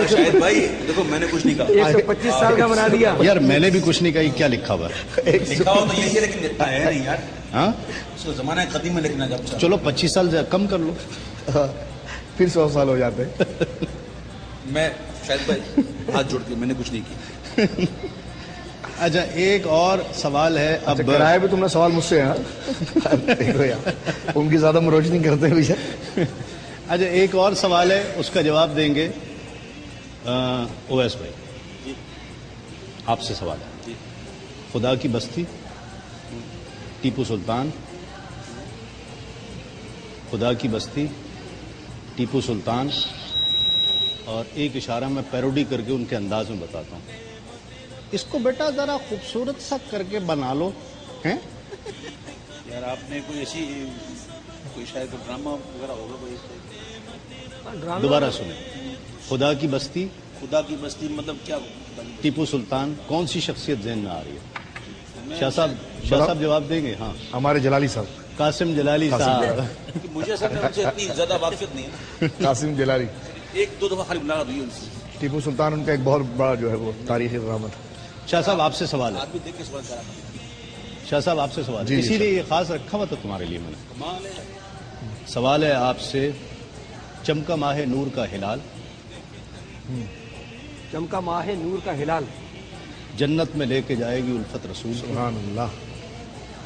Speaker 4: شاہد بھائی دیکھو میں نے کچھ نہیں کہا.
Speaker 2: 125 سال کا بنا دیا.
Speaker 1: یار میں نے بھی کچھ نہیں کہا. یہ کیا لکھا ہوا ہے؟
Speaker 4: لکھا ہو تو یہی ہے لیکن لکھا ہے نہیں یار.
Speaker 1: ہاں
Speaker 4: اس کو زمانہ قدیم میں لکھنا جب
Speaker 1: چلو 25 سال کم کر لو.
Speaker 8: پھر 100 سال ہو جاتے.
Speaker 4: میں شاہد بھائی ہاتھ جوڑ کے میں نے کچھ نہیں کیا.
Speaker 1: اچھا ایک اور سوال ہے. اب
Speaker 8: کرائے بھی تم نے سوال مجھ سے ہے. دیکھو یار ان کی زیادہ روشنی کرتے ہوئے.
Speaker 1: اچھا ایک اور سوال ہے، اس کا جواب دیں گے اویس بھائی. آپ سے سوال ہے. خدا کی بستی، ٹیپو سلطان. خدا کی بستی، ٹیپو سلطان. اور ایک اشارہ میں پیروڈی کر کے ان کے انداز میں بتاتا ہوں. اس کو بیٹا ذرا خوبصورت سا کر کے بنا لو. ہیں
Speaker 4: یار آپ نے کوئی ایسی کوئی شاید ڈرامہ وغیرہ ہوگا کوئی.
Speaker 1: دوبارہ سنیں. خدا کی بستی،
Speaker 4: خدا کی بستی مطلب کیا؟
Speaker 1: ٹیپو سلطان. کون سی شخصیت ذہن میں آ رہی ہے؟ شاہ صاحب جواب دیں گے. ہاں
Speaker 8: ہمارے جلالی صاحب.
Speaker 1: قاسم جلالی صاحب.
Speaker 4: مجھے اصل میں ان سے اتنی زیادہ واقفیت نہیں ہے.
Speaker 8: قاسم جلالی.
Speaker 4: 1-2 دفعہ خالی ملاقات ہوئی ان سے.
Speaker 8: ٹیپو سلطان ان کا ایک بہت بڑا جو ہے وہ تاریخی ڈرامہ تھا.
Speaker 1: شاہ صاحب آپ سے سوال ہے.
Speaker 4: آدمی دیکھ کے سوال کرا.
Speaker 1: شاہ صاحب آپ سے سوال ہے.
Speaker 8: جی
Speaker 1: اسی لیے یہ خاص رکھا ہوا تھا تمہارے لیے میں نے.
Speaker 4: کمال ہے.
Speaker 1: سوال ہے آپ سے. چمکا ماہ نور کا ہلال،
Speaker 2: چمکا ماہ نور کا ہلال،
Speaker 1: جنت میں لے کے جائے گی الفت رسول،
Speaker 8: سبحان اللہ.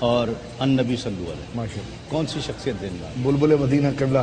Speaker 1: اور ان نبی صلی اللہ علیہ.
Speaker 8: ماشاء اللہ.
Speaker 1: کون سی شخصیت ذہن میں آ رہی ہے؟
Speaker 8: بلبل مدینہ قبلہ.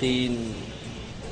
Speaker 3: 3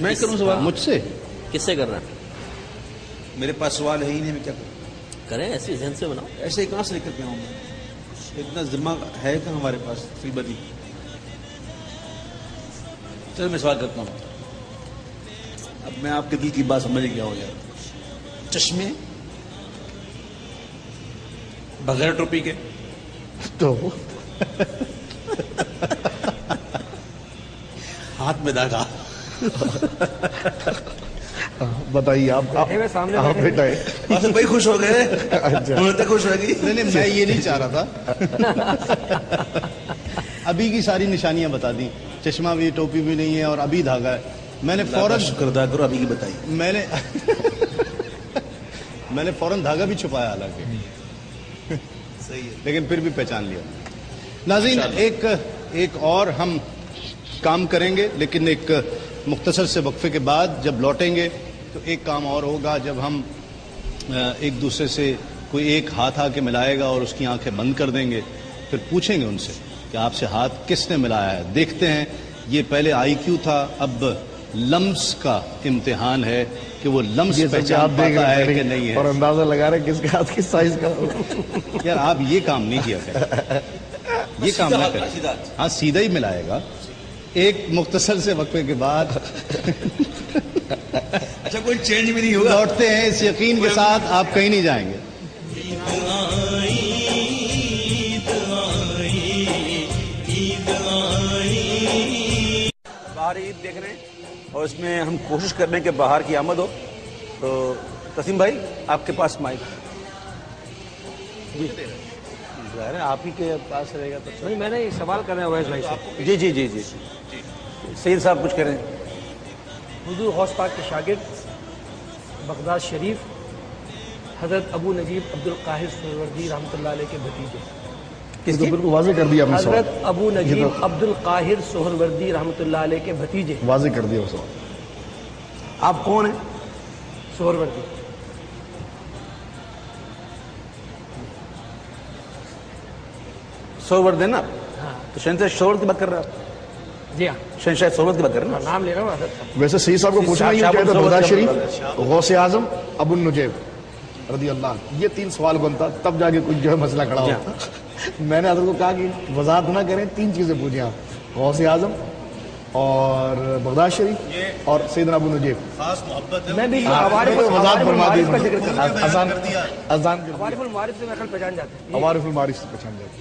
Speaker 9: میں کروں سوال؟
Speaker 1: مجھ سے
Speaker 3: کس سے کر رہا ہے؟
Speaker 9: میرے پاس سوال ہے ہی نہیں، میں کیا کروں؟
Speaker 3: کریں ایسے ذہن سے بناؤ.
Speaker 9: ایسے کہاں سے لے کر کے آؤں میں؟ اتنا ذمہ ہے کہ ہمارے پاس فی بدی. چلو میں سوال کرتا ہوں. اب میں آپ کے دل کی بات سمجھ گیا ہو یار. چشمے بغیر ٹوپی کے
Speaker 8: تو
Speaker 9: ہاتھ میں داغا.
Speaker 8: بتائیے آپ بیٹا ہے.
Speaker 9: بس بھائی خوش ہو گئے. تو خوش ہوگی.
Speaker 1: نہیں میں یہ نہیں چاہ رہا تھا. ابھی کی ساری نشانیاں بتا دی. چشمہ بھی، ٹوپی بھی نہیں ہے اور ابھی دھاگا ہے. میں نے فوراً
Speaker 9: شکر ادا کرو ابھی کی بتائی.
Speaker 1: میں نے فوراً دھاگا بھی چھپایا حالانکہ،
Speaker 9: صحیح ہے.
Speaker 1: لیکن پھر بھی پہچان لیا. ناظرین ایک اور ہم کام کریں گے، لیکن ایک مختصر سے وقفے کے بعد جب لوٹیں گے تو ایک کام اور ہوگا. جب ہم ایک دوسرے سے کوئی ایک ہاتھ آ کے ملائے گا اور اس کی آنکھیں بند کر دیں گے، پھر پوچھیں گے ان سے کہ آپ سے ہاتھ کس نے ملایا ہے. دیکھتے ہیں، یہ پہلے آئی کیو تھا، اب لمس کا امتحان ہے کہ وہ لمس پہچان پاتا ہے کہ نہیں ہے.
Speaker 8: اور اندازہ لگا رہے کس کے ہاتھ کس سائز کا.
Speaker 1: یار آپ یہ کام نہیں کیا کریں، یہ کام نہ کریں. ہاں سیدھا ہی ملائے گا. ایک مختصر سے وقفے کے بعد
Speaker 9: اچھا کوئی چینج بھی نہیں ہوگا.
Speaker 1: لوٹتے ہیں اس یقین کے ساتھ آپ کہیں نہیں جائیں گے.
Speaker 4: باہر عید دیکھ رہے ہیں اور اس میں ہم کوشش کر رہے ہیں کہ باہر کی آمد ہو. تو تسیم بھائی آپ کے پاس مائک جی ظاہر ہے آپ ہی کے پاس رہے گا. تو
Speaker 2: نہیں، میں نے یہ سوال کرنا ہے اویس بھائی سے.
Speaker 4: جی جی جی جی سید صاحب کچھ کریں.
Speaker 2: حضور غوث پاک کے شاگرد بغداد شریف حضرت ابو نجیب عبد القاہر سہروردی رحمۃ اللہ علیہ کے بھتیجے.
Speaker 8: اس کو بالکل واضح کر دیا آپ نے سوال.
Speaker 2: حضرت ابو نجیب عبد القاہر سہروردی رحمۃ اللہ علیہ کے بھتیجے.
Speaker 8: واضح کر دیا وہ سوال.
Speaker 4: آپ کون ہیں؟
Speaker 2: سہروردی.
Speaker 4: سہرورد ہے نا؟ تو شہنشاہ سہرورد کی بات کر رہے ہیں آپ؟
Speaker 2: جی ہاں،
Speaker 4: شہنشاہ سہرورد کی بات کر رہے ہیں نا؟
Speaker 2: نام لے رہا ہوں حضرت صاحب.
Speaker 8: ویسے سید صاحب کو پوچھنا یہ چاہیے تھا بغداد شریف، غوث اعظم، ابو النجیب رضی اللہ عنہ، یہ 3 سوال بنتا تب جا کے کچھ جو ہے مسئلہ کھڑا ہوتا. میں نے حضرت کو کہا کہ وضاحت نہ کریں، 3 چیزیں پوچھیں آپ، غوث اعظم اور بغداد شریف اور سیدنا ابو نجیب.
Speaker 1: خاص محبت ہے.
Speaker 2: میں بھی
Speaker 8: وضاحت فرما دی. اذان
Speaker 2: عوارف المعارف سے میں کل پہچان جاتا ہوں.
Speaker 8: عوارف المعارف سے پہچان جاتی.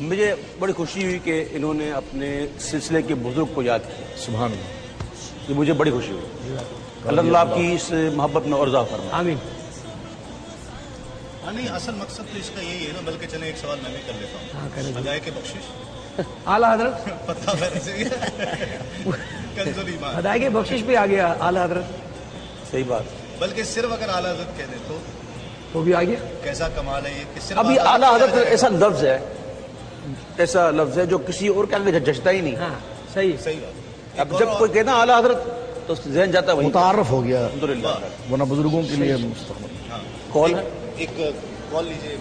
Speaker 4: مجھے بڑی خوشی ہوئی کہ انہوں نے اپنے سلسلے کے بزرگ کو یاد کیا.
Speaker 8: سبحان اللہ.
Speaker 4: یہ مجھے بڑی خوشی ہوئی. اللہ آپ کی اس محبت میں اور اضافہ فرمائے.
Speaker 2: آمین.
Speaker 1: نہیں، اصل مقصد تو اس کا یہی ہے نا. بلکہ چلیں ایک سوال میں بھی کر لیتا ہوں. ہدایے کے بخشش
Speaker 2: اعلیٰ حضرت
Speaker 1: پتہ میرے سے کنز الایمان.
Speaker 2: ہدایے کے بخشش پہ آ گیا اعلیٰ حضرت.
Speaker 4: صحیح بات.
Speaker 1: بلکہ صرف اگر اعلیٰ حضرت کہہ دیں تو
Speaker 2: وہ بھی آ گیا.
Speaker 1: کیسا کمال ہے یہ کہ صرف
Speaker 4: ابھی اعلیٰ حضرت ایسا لفظ ہے، ایسا لفظ ہے جو کسی اور کے آگے جچتا ہی نہیں.
Speaker 2: ہاں صحیح.
Speaker 1: صحیح بات.
Speaker 4: اب جب کوئی کہتا ہے اعلیٰ حضرت تو ذہن جاتا ہے وہی.
Speaker 8: متعارف ہو گیا
Speaker 4: الحمدللہ.
Speaker 8: ورنہ بزرگوں کے لیے مستقبل.
Speaker 4: کال ہے.
Speaker 1: ایک کال لیجیے.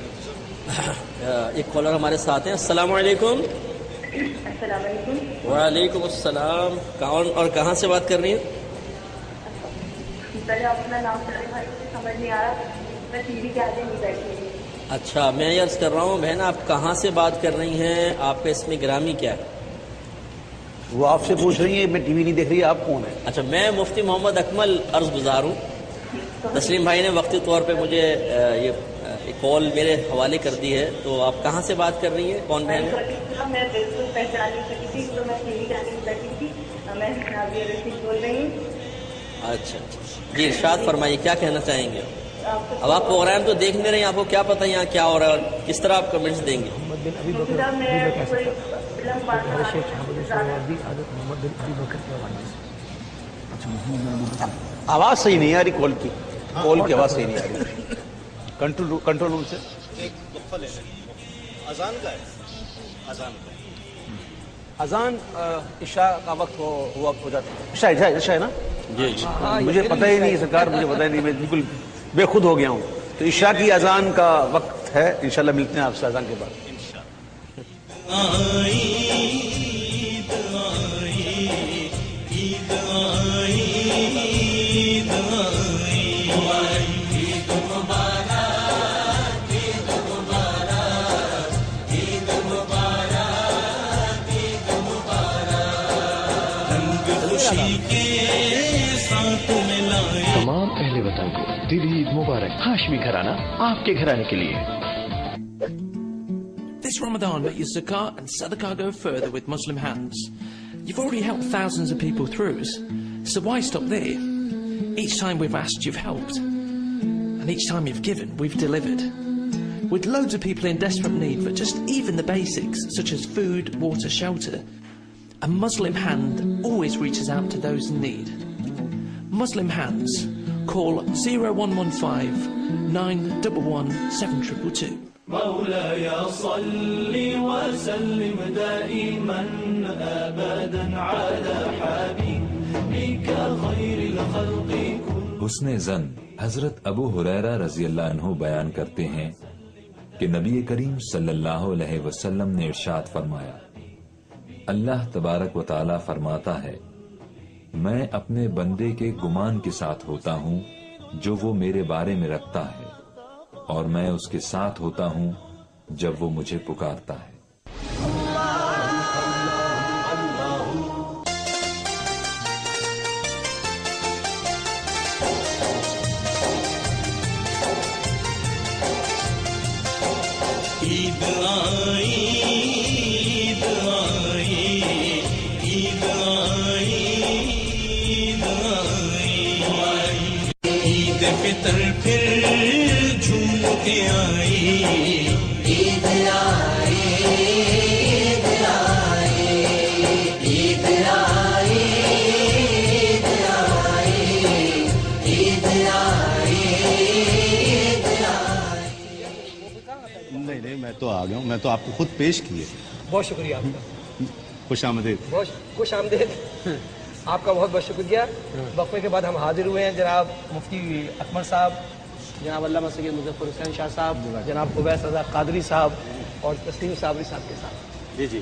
Speaker 3: ایک کالر ہمارے ساتھ ہیں. السلام علیکم.
Speaker 6: السلام علیکم.
Speaker 3: وعلیکم السلام. کون اور کہاں سے بات کر رہی ہیں؟
Speaker 6: پہلے اپنا نام بھائی سمجھ نہیں آ رہا. میں ٹی وی کے آگے نہیں بیٹھی.
Speaker 3: اچھا، میں یہ عرض کر رہا ہوں بہن آپ کہاں سے بات کر رہی ہیں؟ آپ کا اس میں گرامی کیا ہے؟
Speaker 4: وہ آپ سے پوچھ رہی ہیں میں ٹی وی نہیں دیکھ رہی. آپ کون ہیں؟
Speaker 3: اچھا، میں مفتی محمد اکمل عرض گزار ہوں. تسلیم بھائی نے وقتی طور پہ مجھے یہ کال میرے حوالے کر دی ہے. تو آپ کہاں سے بات کر رہی ہیں؟ کون بہن ہے؟
Speaker 6: میں بالکل پہچان نہیں سکی تھی تو میں ٹی وی کے آگے بیٹھی تھی. میں نازیہ رشید بول رہی ہوں.
Speaker 3: اچھا جی، ارشاد فرمائیے کیا کہنا چاہیں گے؟ اب آپ پروگرام تو دیکھ نہیں رہے ہیں، آپ کو کیا پتہ یہاں کیا ہو رہا ہے اور کس طرح آپ کمنٹس دیں گے؟
Speaker 4: آواز صحیح نہیں آ رہی کال کی. کال کی آواز صحیح نہیں آ رہی. کنٹرول روم سے
Speaker 1: ایک وقفہ لے لیں. اذان کا ہے.
Speaker 4: اذان عشاء کا وقت ہوا ہو جاتا ہے. عشاء ہے نا؟
Speaker 3: جی جی.
Speaker 4: مجھے پتہ ہی نہیں سرکار، مجھے پتہ ہی نہیں. میں بالکل بے خود ہو گیا ہوں. تو عشاء کی اذان کا وقت ہے. انشاءاللہ ملتے ہیں آپ سے اذان کے بعد.
Speaker 7: عید آئی
Speaker 10: تمام اہل وطن کو دلی عید مبارک. ہاشمی گھرانہ آپ کے گھرانے کے لیے.
Speaker 11: This Ramadan, let your zakat and sadaqah go further with Muslim hands. You've already helped thousands of people through us, so why stop there? Each time we've asked, you've helped. And each time you've given, we've delivered. With loads of people in desperate need for just even the basics, such as food, water, shelter, a Muslim hand always reaches out to those in need. Muslim Hands. Call 0115 911 7222.
Speaker 12: مولاي صل وسلم دائما أبدا على حبيبك خير الخلق كلهم.
Speaker 13: حسن زن حضرت ابو ہریرہ رضی اللہ عنہ بیان کرتے ہیں کہ نبی کریم صلی اللہ علیہ وسلم نے ارشاد فرمایا، اللہ تبارک و تعالی فرماتا ہے، میں اپنے بندے کے گمان کے ساتھ ہوتا ہوں جو وہ میرے بارے میں رکھتا ہے، اور میں اس کے ساتھ ہوتا ہوں جب وہ مجھے پکارتا ہے.
Speaker 12: عید آئی عید آئی عید آئی عید آئی عید فطر پھر جھوم کے آئی عید آئی عید آئی عید آئی عید آئی عید آئی عید آئی.
Speaker 1: نہیں میں تو آ گیا ہوں، میں تو آپ کو خود پیش کیے.
Speaker 2: بہت شکریہ آپ کا.
Speaker 1: خوش آمدید.
Speaker 2: بہت خوش آمدید. آپ کا بہت بہت شکریہ. وقفے کے بعد ہم حاضر ہوئے ہیں جناب مفتی اکمل صاحب، جناب علامہ سید مظفر حسین شاہ صاحب، جناب اویس رضا قادری صاحب اور تسلیم صابری صاحب کے ساتھ.
Speaker 4: جی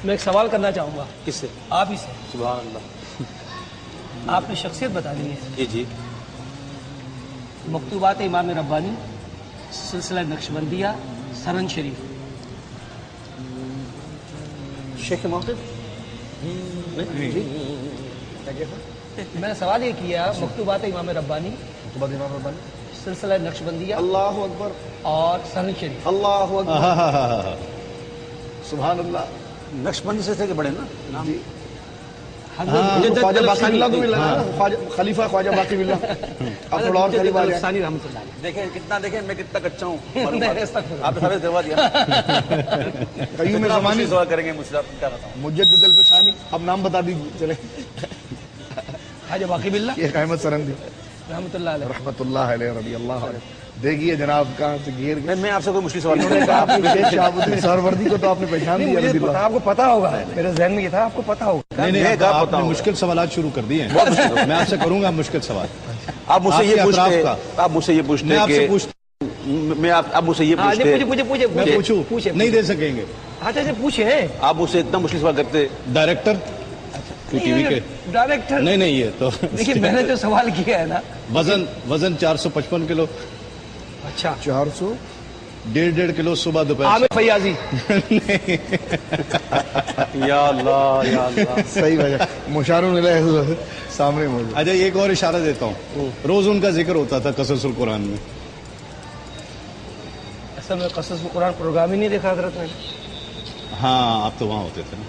Speaker 2: میں ایک سوال کرنا چاہوں گا.
Speaker 4: کس سے؟
Speaker 2: آپ ہی سے.
Speaker 4: سبحان اللہ.
Speaker 2: آپ نے شخصیت بتانی ہے.
Speaker 4: جی
Speaker 2: مکتوبات امام ربانی، سلسلہ نقشبندیہ، سرن شریف.
Speaker 4: شیخ موقف
Speaker 2: میں نے سوال یہ کیا، مکتوبات امام ربانی، سلسلہ نقشبندیہ،
Speaker 8: اللہ اکبر،
Speaker 2: اور سرن شریف.
Speaker 8: اللہ اکبر، سبحان اللہ.
Speaker 4: نقشبندی سے تھے کہ بڑے نا جی.
Speaker 8: خواجہ باقی باللہ کو بھی لگا، خلیفہ خواجہ باقی باللہ. اب تھوڑا اور قریب آ جائیں.
Speaker 4: دیکھیں کتنا، دیکھیں میں کتنا کچا ہوں. آپ نے ثابت کروا دیا.
Speaker 8: قیوم زمانی
Speaker 4: سوال کریں گے مجھ سے، آپ کیا بتاؤں.
Speaker 8: مجدد الفسانی. اب نام بتا دیجیے. چلے
Speaker 2: خواجہ باقی باللہ،
Speaker 8: یہ احمد سرندی
Speaker 2: رحمۃ اللہ علیہ،
Speaker 8: رحمۃ اللہ علیہ رضی اللہ عنہ. دیکھیے جناب کہاں سے گھیر گئے.
Speaker 4: میں آپ سے کوئی مشکل سوال
Speaker 8: انہوں نے کہا آپ نے شیخ شہاب الدین سہروردی کو تو آپ نے پہچان دیا.
Speaker 2: آپ کو پتا ہوگا، میرے ذہن میں یہ تھا آپ کو پتا ہوگا.
Speaker 1: نہیں آپ نے مشکل سوالات شروع کر دیے ہیں. میں آپ سے کروں گا مشکل سوال.
Speaker 4: آپ مجھ سے یہ پوچھتے، آپ مجھ سے یہ پوچھتے کہ میں آپ مجھ سے یہ پوچھتے،
Speaker 1: میں پوچھوں نہیں دے سکیں گے.
Speaker 2: اچھا پوچھے.
Speaker 4: آپ مجھ سے اتنا مشکل سوال کرتے.
Speaker 1: ڈائریکٹر ٹی وی کے
Speaker 2: ڈائریکٹر.
Speaker 1: نہیں یہ تو
Speaker 2: دیکھیے میں نے جو سوال کیا ہے نا،
Speaker 1: وزن 455 کلو.
Speaker 2: اچھا
Speaker 8: 400
Speaker 1: 1.5 کلو صبح دوپہر.
Speaker 2: عامر فیاضی.
Speaker 4: یا اللہ یا اللہ.
Speaker 8: صحیح وجہ مشارون علیہ سامنے موجود.
Speaker 1: اچھا ایک اور اشارہ دیتا ہوں، روز ان کا ذکر ہوتا تھا قصص القرآن میں.
Speaker 2: اصل میں قصص القرآن پروگرام ہی نہیں دیکھا حضرت نے.
Speaker 1: ہاں آپ تو وہاں ہوتے تھے نا.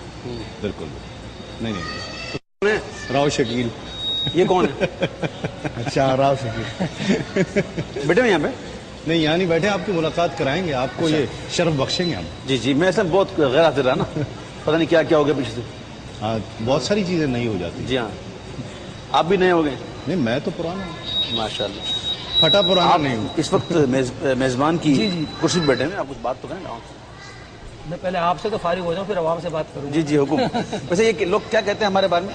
Speaker 1: بالکل نہیں راؤ شکیل.
Speaker 4: یہ کون ہے؟
Speaker 8: اچھا راؤ شکیل
Speaker 4: بیٹے میں یہاں پہ
Speaker 1: نہیں، یہاں نہیں بیٹھے. آپ کی ملاقات کرائیں گے، آپ کو یہ شرف بخشیں گے ہم.
Speaker 4: جی میں ایسا بہت غیر حاضر رہا نا، پتہ نہیں کیا کیا ہو گیا پیچھے سے.
Speaker 1: ہاں بہت ساری چیزیں نہیں ہو جاتی.
Speaker 4: جی ہاں آپ بھی نئے ہو گئے.
Speaker 1: نہیں میں تو پرانا ہوں
Speaker 4: ماشاء اللہ.
Speaker 1: پھٹا پرانا نہیں ہوں.
Speaker 4: اس وقت میزبان کی کرسی پہ بیٹھے ہیں، آپ کچھ بات تو کریں گے.
Speaker 2: میں پہلے آپ سے تو فارغ ہو جاؤں پھر عوام سے بات کروں.
Speaker 4: جی حکم. ویسے یہ لوگ کیا کہتے ہیں ہمارے بارے میں؟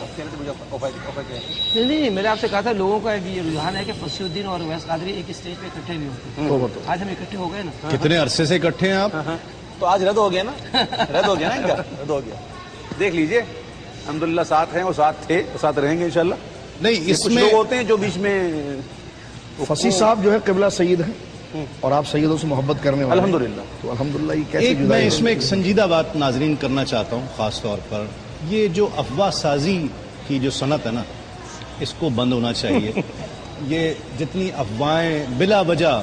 Speaker 2: نہیں میں نے آپ سے کہا تھا لوگوں کا یہ رجحان ہے کہ فصیح الدین اور اویس قادری ایک اسٹیج پہ اکٹھے بھی ہوتے ہیں. آج ہم اکٹھے ہو گئے نا.
Speaker 1: کتنے عرصے سے اکٹھے ہیں آپ؟
Speaker 4: تو آج رد ہو گیا نا. رد ہو گیا. دیکھ لیجئے الحمدللہ ساتھ ہیں، وہ ساتھ تھے، وہ ساتھ رہیں گے انشاءاللہ.
Speaker 1: نہیں اس
Speaker 4: کچھ
Speaker 1: میں
Speaker 4: لوگ ہوتے ہیں جو بیچ میں.
Speaker 8: فصیح صاحب جو ہے قبلہ سید ہیں اور آپ سیدوں سے محبت کرنے والے.
Speaker 4: الحمدللہ.
Speaker 8: تو الحمدللہ یہ کیسے
Speaker 1: میں اس میں ایک سنجیدہ بات ناظرین کرنا چاہتا ہوں، خاص طور پر یہ جو افواہ سازی کی جو صنعت ہے نا اس کو بند ہونا چاہیے. یہ جتنی افواہیں بلا وجہ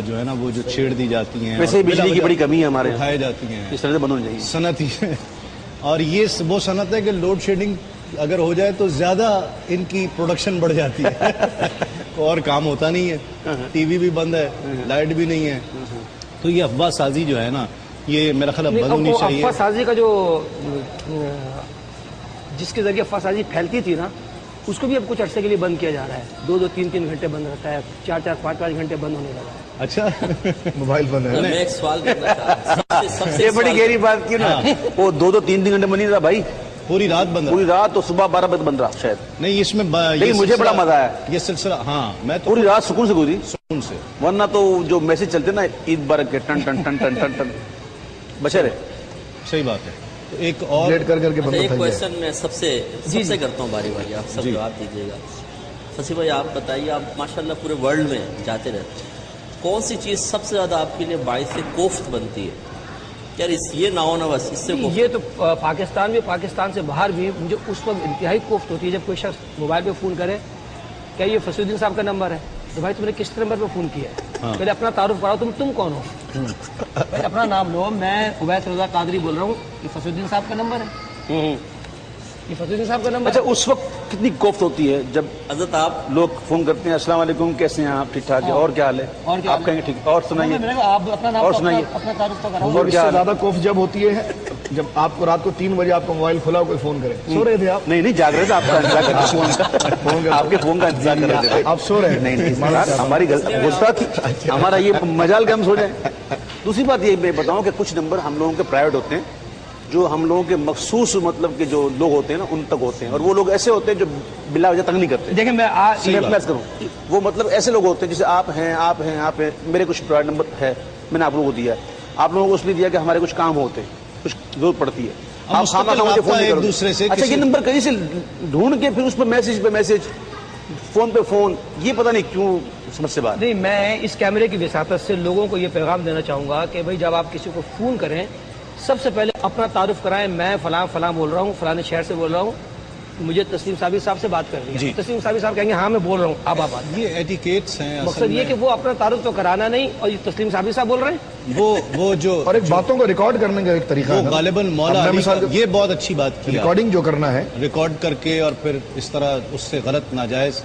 Speaker 1: جو ہے نا وہ جو چھیڑ دی جاتی ہیں,
Speaker 4: ویسے بجلی کی بڑی کمی ہے ہمارے
Speaker 1: اٹھائی جاتی ہیں,
Speaker 4: اس طرح سے بند ہونی چاہیے
Speaker 1: صنعت ہی ہے. اور یہ وہ صنعت ہے کہ لوڈ شیڈنگ اگر ہو جائے تو زیادہ ان کی پروڈکشن بڑھ جاتی ہے. اور کام ہوتا نہیں ہے, ٹی وی بھی بند ہے, لائٹ بھی نہیں ہے. تو یہ افواہ سازی جو ہے نا یہ میرا خیال بند ہونی چاہیے.
Speaker 2: افواہ سازی کا جو جس کے ذریعے افواہ سازی پھیلتی تھی نا اس کو بھی اب کچھ عرصے کے لیے بند کیا جا رہا ہے. 2-2, 3-3 گھنٹے بند رہتا ہے, 4-4, 5-5 گھنٹے بند ہونے لگا ہے.
Speaker 1: اچھا
Speaker 8: موبائل بند ہے.
Speaker 3: میں ایک سوال کرنا چاہتا ہوں.
Speaker 4: یہ بڑی گہری بات کی نا, وہ 2-2, 3-3 گھنٹے بند نہیں رہا بھائی,
Speaker 1: پوری رات بند رہا.
Speaker 4: پوری رات تو صبح 12 بجے بند رہا شاید.
Speaker 1: نہیں اس میں
Speaker 4: لیکن مجھے بڑا مزہ آیا
Speaker 1: یہ سلسلہ. ہاں میں تو
Speaker 4: پوری رات سکون سے گزری,
Speaker 1: سکون سے,
Speaker 4: ورنہ تو جو میسج چلتے نا عید مبارک کے ٹن ٹن ٹن ٹن ٹن ٹن بچے رہے.
Speaker 1: صحیح بات ہے. ایک اور
Speaker 8: لیٹ کر کے بند
Speaker 3: ایک
Speaker 8: ہوتا ہے.
Speaker 3: کوشچن میں سب سے کرتا ہوں باری باری, آپ سب جواب دیجیے گا. فصیح بھائی آپ بتائیے, آپ ماشاءاللہ پورے ورلڈ میں جاتے رہتے ہیں, کون سی چیز سب سے زیادہ آپ کے لیے باعث کوفت بنتی ہے؟ یار یہ نہ ہونا بس اس سے
Speaker 2: یہ تو پاکستان بھی, پاکستان سے باہر بھی مجھے اس وقت انتہائی کوفت ہوتی ہے جب کوئی شخص موبائل پہ فون کرے, کیا یہ فصیح الدین صاحب کا نمبر ہے؟ تو بھائی تم نے کس نمبر پہ فون کیا ہے؟ پہلے اپنا تعارف کراؤ, تم کون ہو؟ بھائی اپنا نام لو. میں عبید رضا قادری بول رہا ہوں. یہ فصیح الدین صاحب کا نمبر ہے, یہ فصیح الدین صاحب کا نمبر.
Speaker 4: اچھا اس وقت کتنی کوفت ہوتی ہے جب
Speaker 3: حضرت آپ
Speaker 4: لوگ فون کرتے ہیں, السلام علیکم کیسے ہیں آپ, ٹھیک ٹھاک ہے, اور کیا حال ہے, آپ کہیں گے ٹھیک, اور سنائیے,
Speaker 2: آپ اپنا نام
Speaker 4: اور سنائیے.
Speaker 2: اپنا تعارف تو کراؤ.
Speaker 8: حضور اس سے زیادہ کوف جب ہوتی ہے جب آپ کو رات کو 3 بجے آپ کا موبائل کھلا ہو کوئی فون کرے. سو رہے تھے آپ؟
Speaker 4: نہیں جاگ رہے تھے, آپ کا انتظار کر رہے تھے, آپ کے فون کا انتظار کر رہے تھے.
Speaker 8: آپ سو رہے ہیں؟
Speaker 4: نہیں ہماری غصہ تھی, ہمارا یہ مجال کہ ہم سو جائیں. دوسری بات یہ میں بتاؤں کہ کچھ نمبر ہم لوگوں کے پرائیویٹ ہوتے ہیں جو ہم لوگوں کے مخصوص مطلب کہ جو لوگ ہوتے ہیں نا ان تک ہوتے ہیں, اور وہ لوگ ایسے ہوتے ہیں جو بلا وجہ تنگ نہیں کرتے.
Speaker 2: دیکھیں میں
Speaker 4: کروں, وہ مطلب ایسے لوگ ہوتے ہیں جیسے آپ ہیں, میرے کچھ پرائیویٹ نمبر ہے, میں نے آپ لوگوں کو دیا ہے. آپ لوگوں کو اس لیے دیا کہ ہمارے کچھ کام ہوتے ہیں, کچھ ضرورت پڑتی ہے. آپ
Speaker 1: ایک دوسرے سے
Speaker 4: اچھا یہ نمبر کہیں سے ڈھونڈ کے پھر اس پہ میسج فون پہ فون, یہ پتہ نہیں کیوں سمجھ سے بات.
Speaker 2: نہیں, میں اس کیمرے کی وساطت سے لوگوں کو یہ پیغام دینا چاہوں گا کہ بھائی جب آپ کسی کو فون کریں سب سے پہلے اپنا تعارف کرائیں. میں فلاں فلاں بول رہا ہوں, فلاں شہر سے بول رہا ہوں, مجھے تسلیم صابری صاحب سے بات کرنی ہے. تسلیم صابری صاحب کہیں گے ہاں میں بول رہا ہوں, آپ
Speaker 1: یہ ایٹیکیٹس ہیں.
Speaker 2: مقصد یہ کہ وہ اپنا تعارف تو کرانا نہیں, اور یہ تسلیم صابری صاحب بول رہے ہیں
Speaker 1: وہ جو
Speaker 8: اور ایک باتوں کو ریکارڈ کرنے کا ایک طریقہ ہے
Speaker 1: غالباً مولا علی کا, یہ بہت اچھی بات کی.
Speaker 8: ریکارڈنگ جو کرنا ہے,
Speaker 1: ریکارڈ کر کے اور پھر اس طرح اس سے غلط ناجائز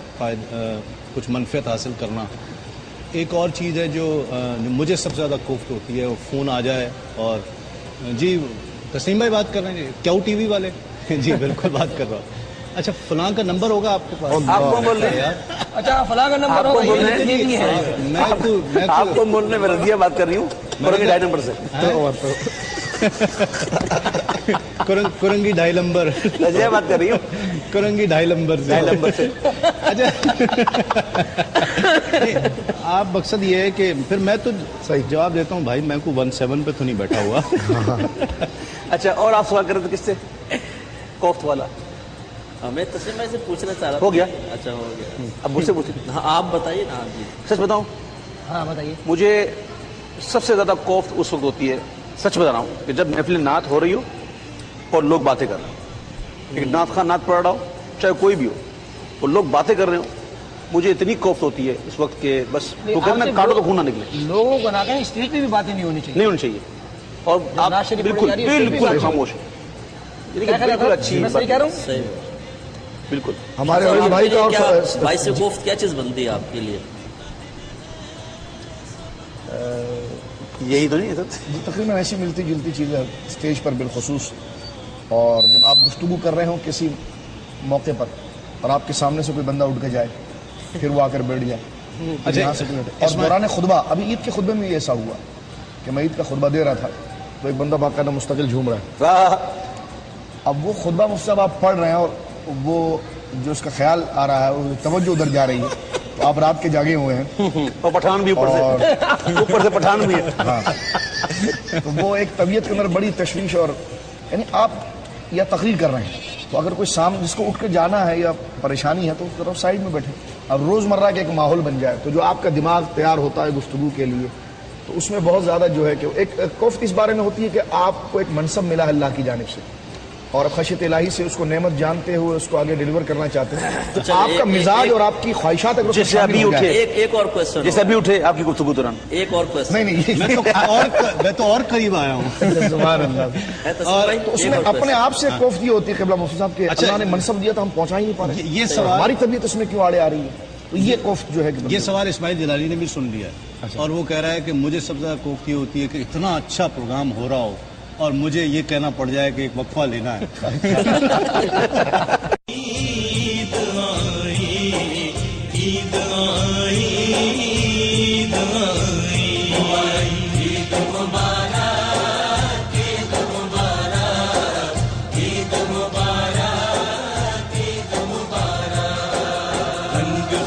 Speaker 1: کچھ منفعت حاصل کرنا. ایک اور چیز ہے جو مجھے سب سے زیادہ کوفت ہوتی ہے, وہ فون آ جائے اور جی تسلیم بھائی بات کر رہے ہیں, کیو ٹی وی والے, جی بالکل بات کر رہا ہوں. اچھا فلاں کا نمبر ہوگا آپ کے پاس,
Speaker 2: آپ کو بول رہے ہیں. اچھا فلاں کا نمبر ہوگا,
Speaker 4: آپ کو بولنے میں رضیہ بات کر رہی ہوں, ڈائی نمبر سے
Speaker 1: کرنگی 2.5 نمبر
Speaker 4: رضیہ بات کر رہی ہوں,
Speaker 1: کرنگی 2.5 نمبر سے. آپ مقصد یہ ہے کہ پھر میں تو صحیح جواب دیتا ہوں بھائی, میں کو 17 پہ تو نہیں بیٹھا ہوا.
Speaker 4: اچھا اور آپ سوال کر رہے تھے کس سے, کوفت والا؟
Speaker 3: میں تسلیم بھائی سے پوچھنا چاہ رہا
Speaker 4: ہو گیا.
Speaker 3: اچھا ہو گیا,
Speaker 4: اب مجھ سے پوچھیں.
Speaker 3: ہاں آپ بتائیے نا. جی
Speaker 4: سچ بتاؤں,
Speaker 2: ہاں بتائیے.
Speaker 4: مجھے سب سے زیادہ کوفت اس وقت ہوتی ہے, سچ بتا رہا ہوں, کہ جب محفل نعت ہو رہی ہو اور لوگ باتیں کر رہے ہوں, ایک نعت خان نعت پڑھ رہا ہو چاہے کوئی بھی ہو, اور لوگ باتیں کر رہے ہوں, مجھے اتنی کوفت ہوتی ہے اس وقت کہ بس کاٹو تو خون نہ نکلے.
Speaker 2: لوگوں کو نہ کہیں اسٹیج پہ بھی باتیں نہیں ہونی چاہیے,
Speaker 4: نہیں ہونی چاہیے, اور آپ بالکل خاموش ہیں, بالکل اچھی
Speaker 2: کہہ رہا ہوں.
Speaker 4: بالکل
Speaker 8: ہمارے بھائی کا
Speaker 3: بھائی سے کوفت کیا چیز بنتی ہے آپ کے لیے؟
Speaker 4: یہی تو نہیں ہے
Speaker 8: تقریباً ایسی ملتی جلتی چیزیں اسٹیج پر بالخصوص, اور جب آپ گفتگو کر رہے ہوں کسی موقع پر اور آپ کے سامنے سے کوئی بندہ اٹھ کے جائے, پھر وہ آ کر بیٹھ جائے یہاں سے, اور دوران خطبہ, ابھی عید کے خطبے میں یہ ایسا ہوا کہ میں عید کا خطبہ دے رہا تھا تو ایک بندہ باقاعدہ مستقل جھوم رہا ہے. اب وہ خطبہ مجھ سے اب آپ پڑھ رہے ہیں اور وہ جو اس کا خیال آ رہا ہے وہ توجہ ادھر جا رہی ہے, تو آپ رات کے جاگے ہوئے ہیں
Speaker 4: اور پٹھان بھی اوپر سے پٹھان بھی ہے.
Speaker 8: ہاں, تو وہ ایک طبیعت کے اندر بڑی تشویش, اور یعنی آپ یا تقریر کر رہے ہیں تو اگر کوئی سامنے جس کو اٹھ کے جانا ہے یا پریشانی ہے تو اس طرف سائڈ میں بیٹھے. اب روزمرہ کے ایک ماحول بن جائے تو جو آپ کا دماغ تیار ہوتا ہے گفتگو کے لیے, تو اس میں بہت زیادہ جو ہے کہ ایک کوفت اس بارے میں ہوتی ہے کہ آپ کو ایک منصب ملا ہے اللہ کی جانب سے, اور خشیت الہی سے اس کو نعمت جانتے ہوئے اس کو آگے ڈیلیور کرنا چاہتے ہیں تو آپ کا مزاج اور آپ کی خواہشات اگر
Speaker 4: جیسے ابھی اٹھے
Speaker 3: ایک اور کوشچن،
Speaker 4: جیسے ابھی اٹھے آپ کی گفتگو دوران
Speaker 3: ایک اور کوشچن،
Speaker 8: نہیں
Speaker 1: میں تو اور قریب آیا ہوں.
Speaker 8: سبحان اللہ. اور اس میں اپنے آپ سے کوفتی ہوتی ہے قبلہ مفتی صاحب کے اللہ نے منصب دیا تو ہم پہنچا ہی نہیں پا رہے.
Speaker 1: یہ سوال
Speaker 8: ہماری طبیعت اس میں کیوں آڑے آ رہی ہے؟ تو یہ کوفت جو ہے
Speaker 1: یہ سوال اسماعیل جلالی نے بھی سن لیا ہے اور وہ کہہ رہا ہے کہ مجھے سب سے زیادہ کوفتی ہوتی ہے کہ اتنا اچھا پروگرام ہو رہا ہو اور مجھے یہ کہنا پڑ جائے کہ ایک وقفہ لینا ہے.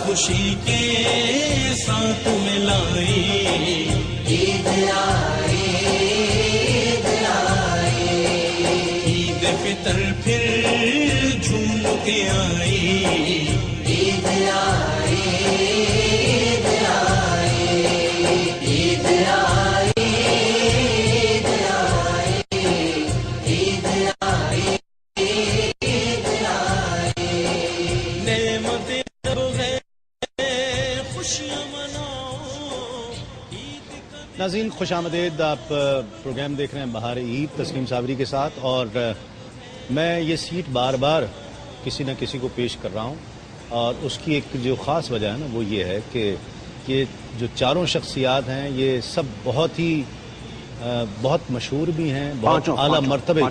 Speaker 12: خوشی کے ساتھ ملائی عید آئی، عید آئی، عید فطر پھر جھوم کے آئی، عید آئی، عید آئی، عید آئی، عید آئی، عید آئی، عید آئی، نعمت
Speaker 1: ناظرین خوش آمدید. آپ پروگرام دیکھ رہے ہیں بہار عید تسلیم صابری کے ساتھ اور میں یہ سیٹ بار بار کسی نہ کسی کو پیش کر رہا ہوں اور اس کی ایک جو خاص وجہ ہے نا وہ یہ ہے کہ یہ جو چاروں شخصیات ہیں یہ سب بہت مشہور بھی ہیں، بہت اعلیٰ مرتبے.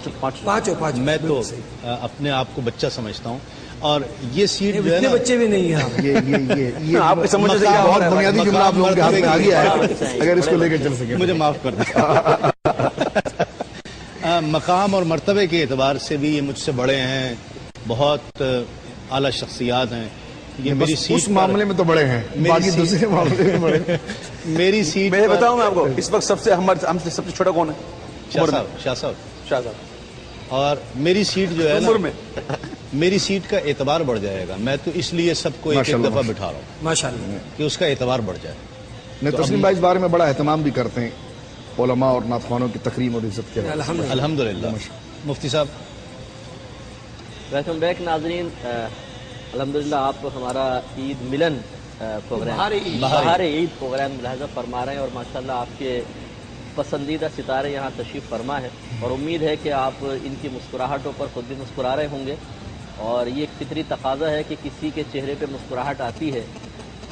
Speaker 1: میں تو اپنے آپ کو بچہ سمجھتا ہوں اور یہ سیٹ جو ہے نا
Speaker 2: بچے بھی نہیں ہیں.
Speaker 8: یہ آپ کے سمجھ سے بہت بنیادی جملہ آپ لوگوں کے ہاتھ میں آ گیا ہے، اگر اس کو لے کے چل سکے
Speaker 1: مجھے معاف کر دیں. مقام اور مرتبے کے اعتبار سے بھی یہ مجھ سے بڑے ہیں، بہت اعلیٰ شخصیات ہیں. یہ میری سیٹ
Speaker 8: اس معاملے میں تو بڑے ہیں، باقی دوسرے معاملے میں بڑے ہیں.
Speaker 1: میری سیٹ
Speaker 4: میں بتاؤں میں آپ کو اس وقت سب سے چھوٹا کون ہے؟
Speaker 1: شاہ صاحب. اور میری سیٹ جو ہے نا میری سیٹ کا اعتبار بڑھ جائے گا. میں تو اس لیے سب کو ایک دفعہ بٹھا رہا ہوں
Speaker 2: ماشاءاللہ
Speaker 1: کہ اس کا اعتبار بڑھ جائے.
Speaker 8: تسلیم بھائی اس بارے میں بڑا اہتمام بھی کرتے ہیں، علماء اور نعت کی تکریم اور عزت کے
Speaker 1: الحمدللہ. مفتی صاحب
Speaker 3: ویلکم بیک. ناظرین الحمدللہ آپ ہمارا عید ملن پروگرام بہار عید پروگرام ملاحظہ فرما رہے ہیں اور ماشاءاللہ آپ کے پسندیدہ ستارے یہاں تشریف فرما ہے اور امید ہے کہ آپ ان کی مسکراہٹوں پر خود بھی مسکرا رہے ہوں گے اور یہ ایک فطری تقاضا ہے کہ کسی کے چہرے پہ مسکراہٹ آتی ہے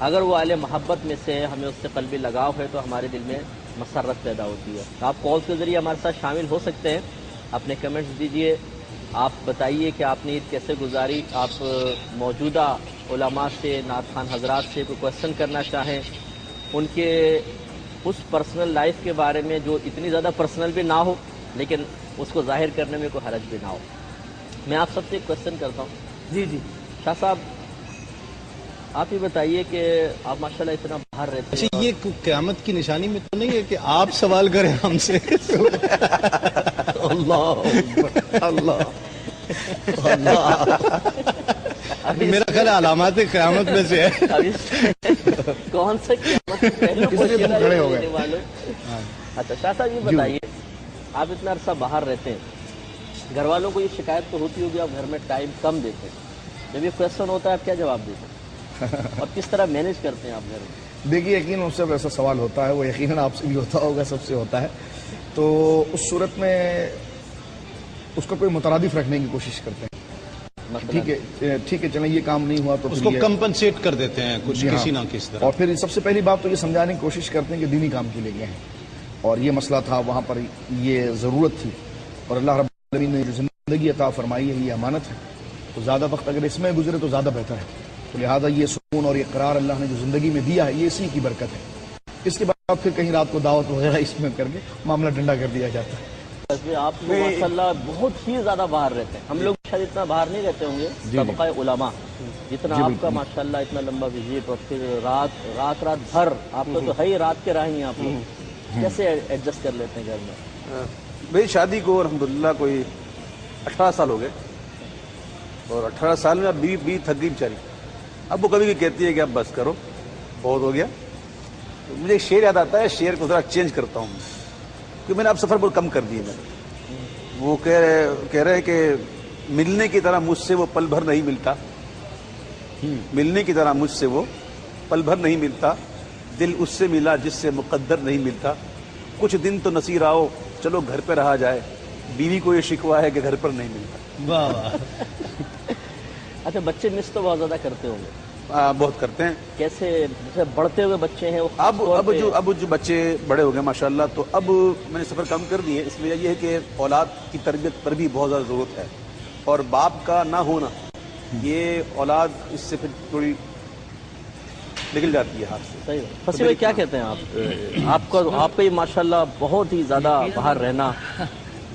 Speaker 3: اگر وہ اہل محبت میں سے ہمیں اس سے قلبی لگاؤ ہے تو ہمارے دل میں مسرت پیدا ہوتی ہے. آپ کالز کے ذریعے ہمارے ساتھ شامل ہو سکتے ہیں، اپنے کمنٹس دیجئے، آپ بتائیے کہ آپ نے عید کیسے گزاری، آپ موجودہ علماء سے نعت خوان حضرات سے کوئی کوشچن کرنا چاہیں، ان کے اس پرسنل لائف کے بارے میں جو اتنی زیادہ پرسنل بھی نہ ہو لیکن اس کو ظاہر کرنے میں کوئی حرج بھی نہ ہو. میں آپ سب سے ایک کوشچن کرتا ہوں.
Speaker 2: جی
Speaker 3: شاہ صاحب آپ یہ بتائیے کہ آپ ماشاءاللہ اتنا باہر رہتے ہیں.
Speaker 1: اچھا یہ قیامت کی نشانی میں تو نہیں ہے کہ آپ سوال کریں ہم سے؟ اللہ میرا خیال علامات قیامت میں سے ہے.
Speaker 3: کون سے
Speaker 8: کھڑے ہو گئے.
Speaker 3: اچھا شاہ صاحب یہ بتائیے آپ اتنا عرصہ باہر رہتے ہیں، گھر والوں کو یہ شکایت تو ہوتی ہوگی آپ گھر میں ٹائم کم دیتے ہیں، جب یہ کوشچن ہوتا ہے آپ کیا جواب دیتے ہیں اور کس طرح مینیج کرتے ہیں آپ گھر میں؟
Speaker 8: دیکھیے یقیناً اس سے ایسا سوال ہوتا ہے، وہ یقیناً آپ سے بھی ہوتا ہوگا، سب سے ہوتا ہے. تو اس صورت میں اس کو کوئی مترادف رکھنے کی کوشش کرتے ہیں. ٹھیک ہے چلیں یہ کام نہیں ہوا تو
Speaker 1: اس کو کمپنسیٹ کر دیتے ہیں کچھ کسی نہ کسی طرح.
Speaker 8: اور پھر سب سے پہلی بات تو یہ سمجھانے کی کوشش کرتے ہیں کہ دینی کام کے لیے گئے ہیں اور یہ مسئلہ تھا، وہاں پر یہ ضرورت تھی اور اللہ رب العالمین نے جو زندگی عطا فرمائی ہے یہ امانت ہے، تو زیادہ وقت اگر اس میں گزرے تو زیادہ بہتر ہے. تو لہٰذا یہ سکون اور یہ قرار اللہ نے جو زندگی میں دیا ہے یہ اسی کی برکت ہے. اس کے بعد پھر کہیں رات کو دعوت وغیرہ اس میں کر کے معاملہ ڈنڈا کر دیا جاتا ہے.
Speaker 3: آپ تو ماشاءاللہ بہت ہی زیادہ باہر رہتے ہیں، ہم لوگ شاید اتنا باہر نہیں رہتے ہوں گے طبقہ علماء جتنا آپ کا ماشاءاللہ اتنا لمبا وزٹ اور پھر رات بھر آپ کا تو ہے ہی رات کے راہی آپ لوگ کیسے ایڈجسٹ کر لیتے ہیں گھر میں؟
Speaker 4: میری شادی کو الحمدللہ کوئی 18 سال ہو گئے اور 18 سال میں اب بیوی تھک گئی بیچاری. اب وہ کبھی بھی کہتی ہے کہ اب بس کرو بہت ہو گیا. مجھے ایک شعر یاد آتا ہے، شعر کو ذرا چینج کرتا ہوں کہ میں نے اب سفر بہت کم کر دی ہے. میں نے وہ کہہ رہے کہ ملنے کی طرح مجھ سے وہ پل بھر نہیں ملتا، ملنے کی طرح مجھ سے وہ پل بھر نہیں ملتا، دل اس سے ملا جس سے مقدر نہیں ملتا، کچھ دن تو نصیر آؤ چلو گھر پہ رہا جائے، بیوی کو یہ شکوہ ہے کہ گھر پر نہیں ملتا۔
Speaker 1: واہ واہ،
Speaker 3: اچھا بچے مس تو بہت زیادہ کرتے ہوں گے؟
Speaker 4: بہت کرتے ہیں۔
Speaker 3: کیسے جیسے بڑھتے ہوئے بچے ہیں وہ
Speaker 4: اب جو بچے بڑے ہو گئے ماشاءاللہ، تو اب میں نے سفر کم کر دیے، اس لیے یہ ہے کہ اولاد کی تربیت پر بھی بہت زیادہ ضرورت ہے، اور باپ کا نہ ہونا یہ اولاد اس سے پھر تھوڑی نکل جاتی ہے ہاتھ سے۔
Speaker 3: صحیح ہے۔ فصیح بھائی کیا کہتے ہیں آپ کا یہ ماشاءاللہ بہت ہی زیادہ باہر رہنا؟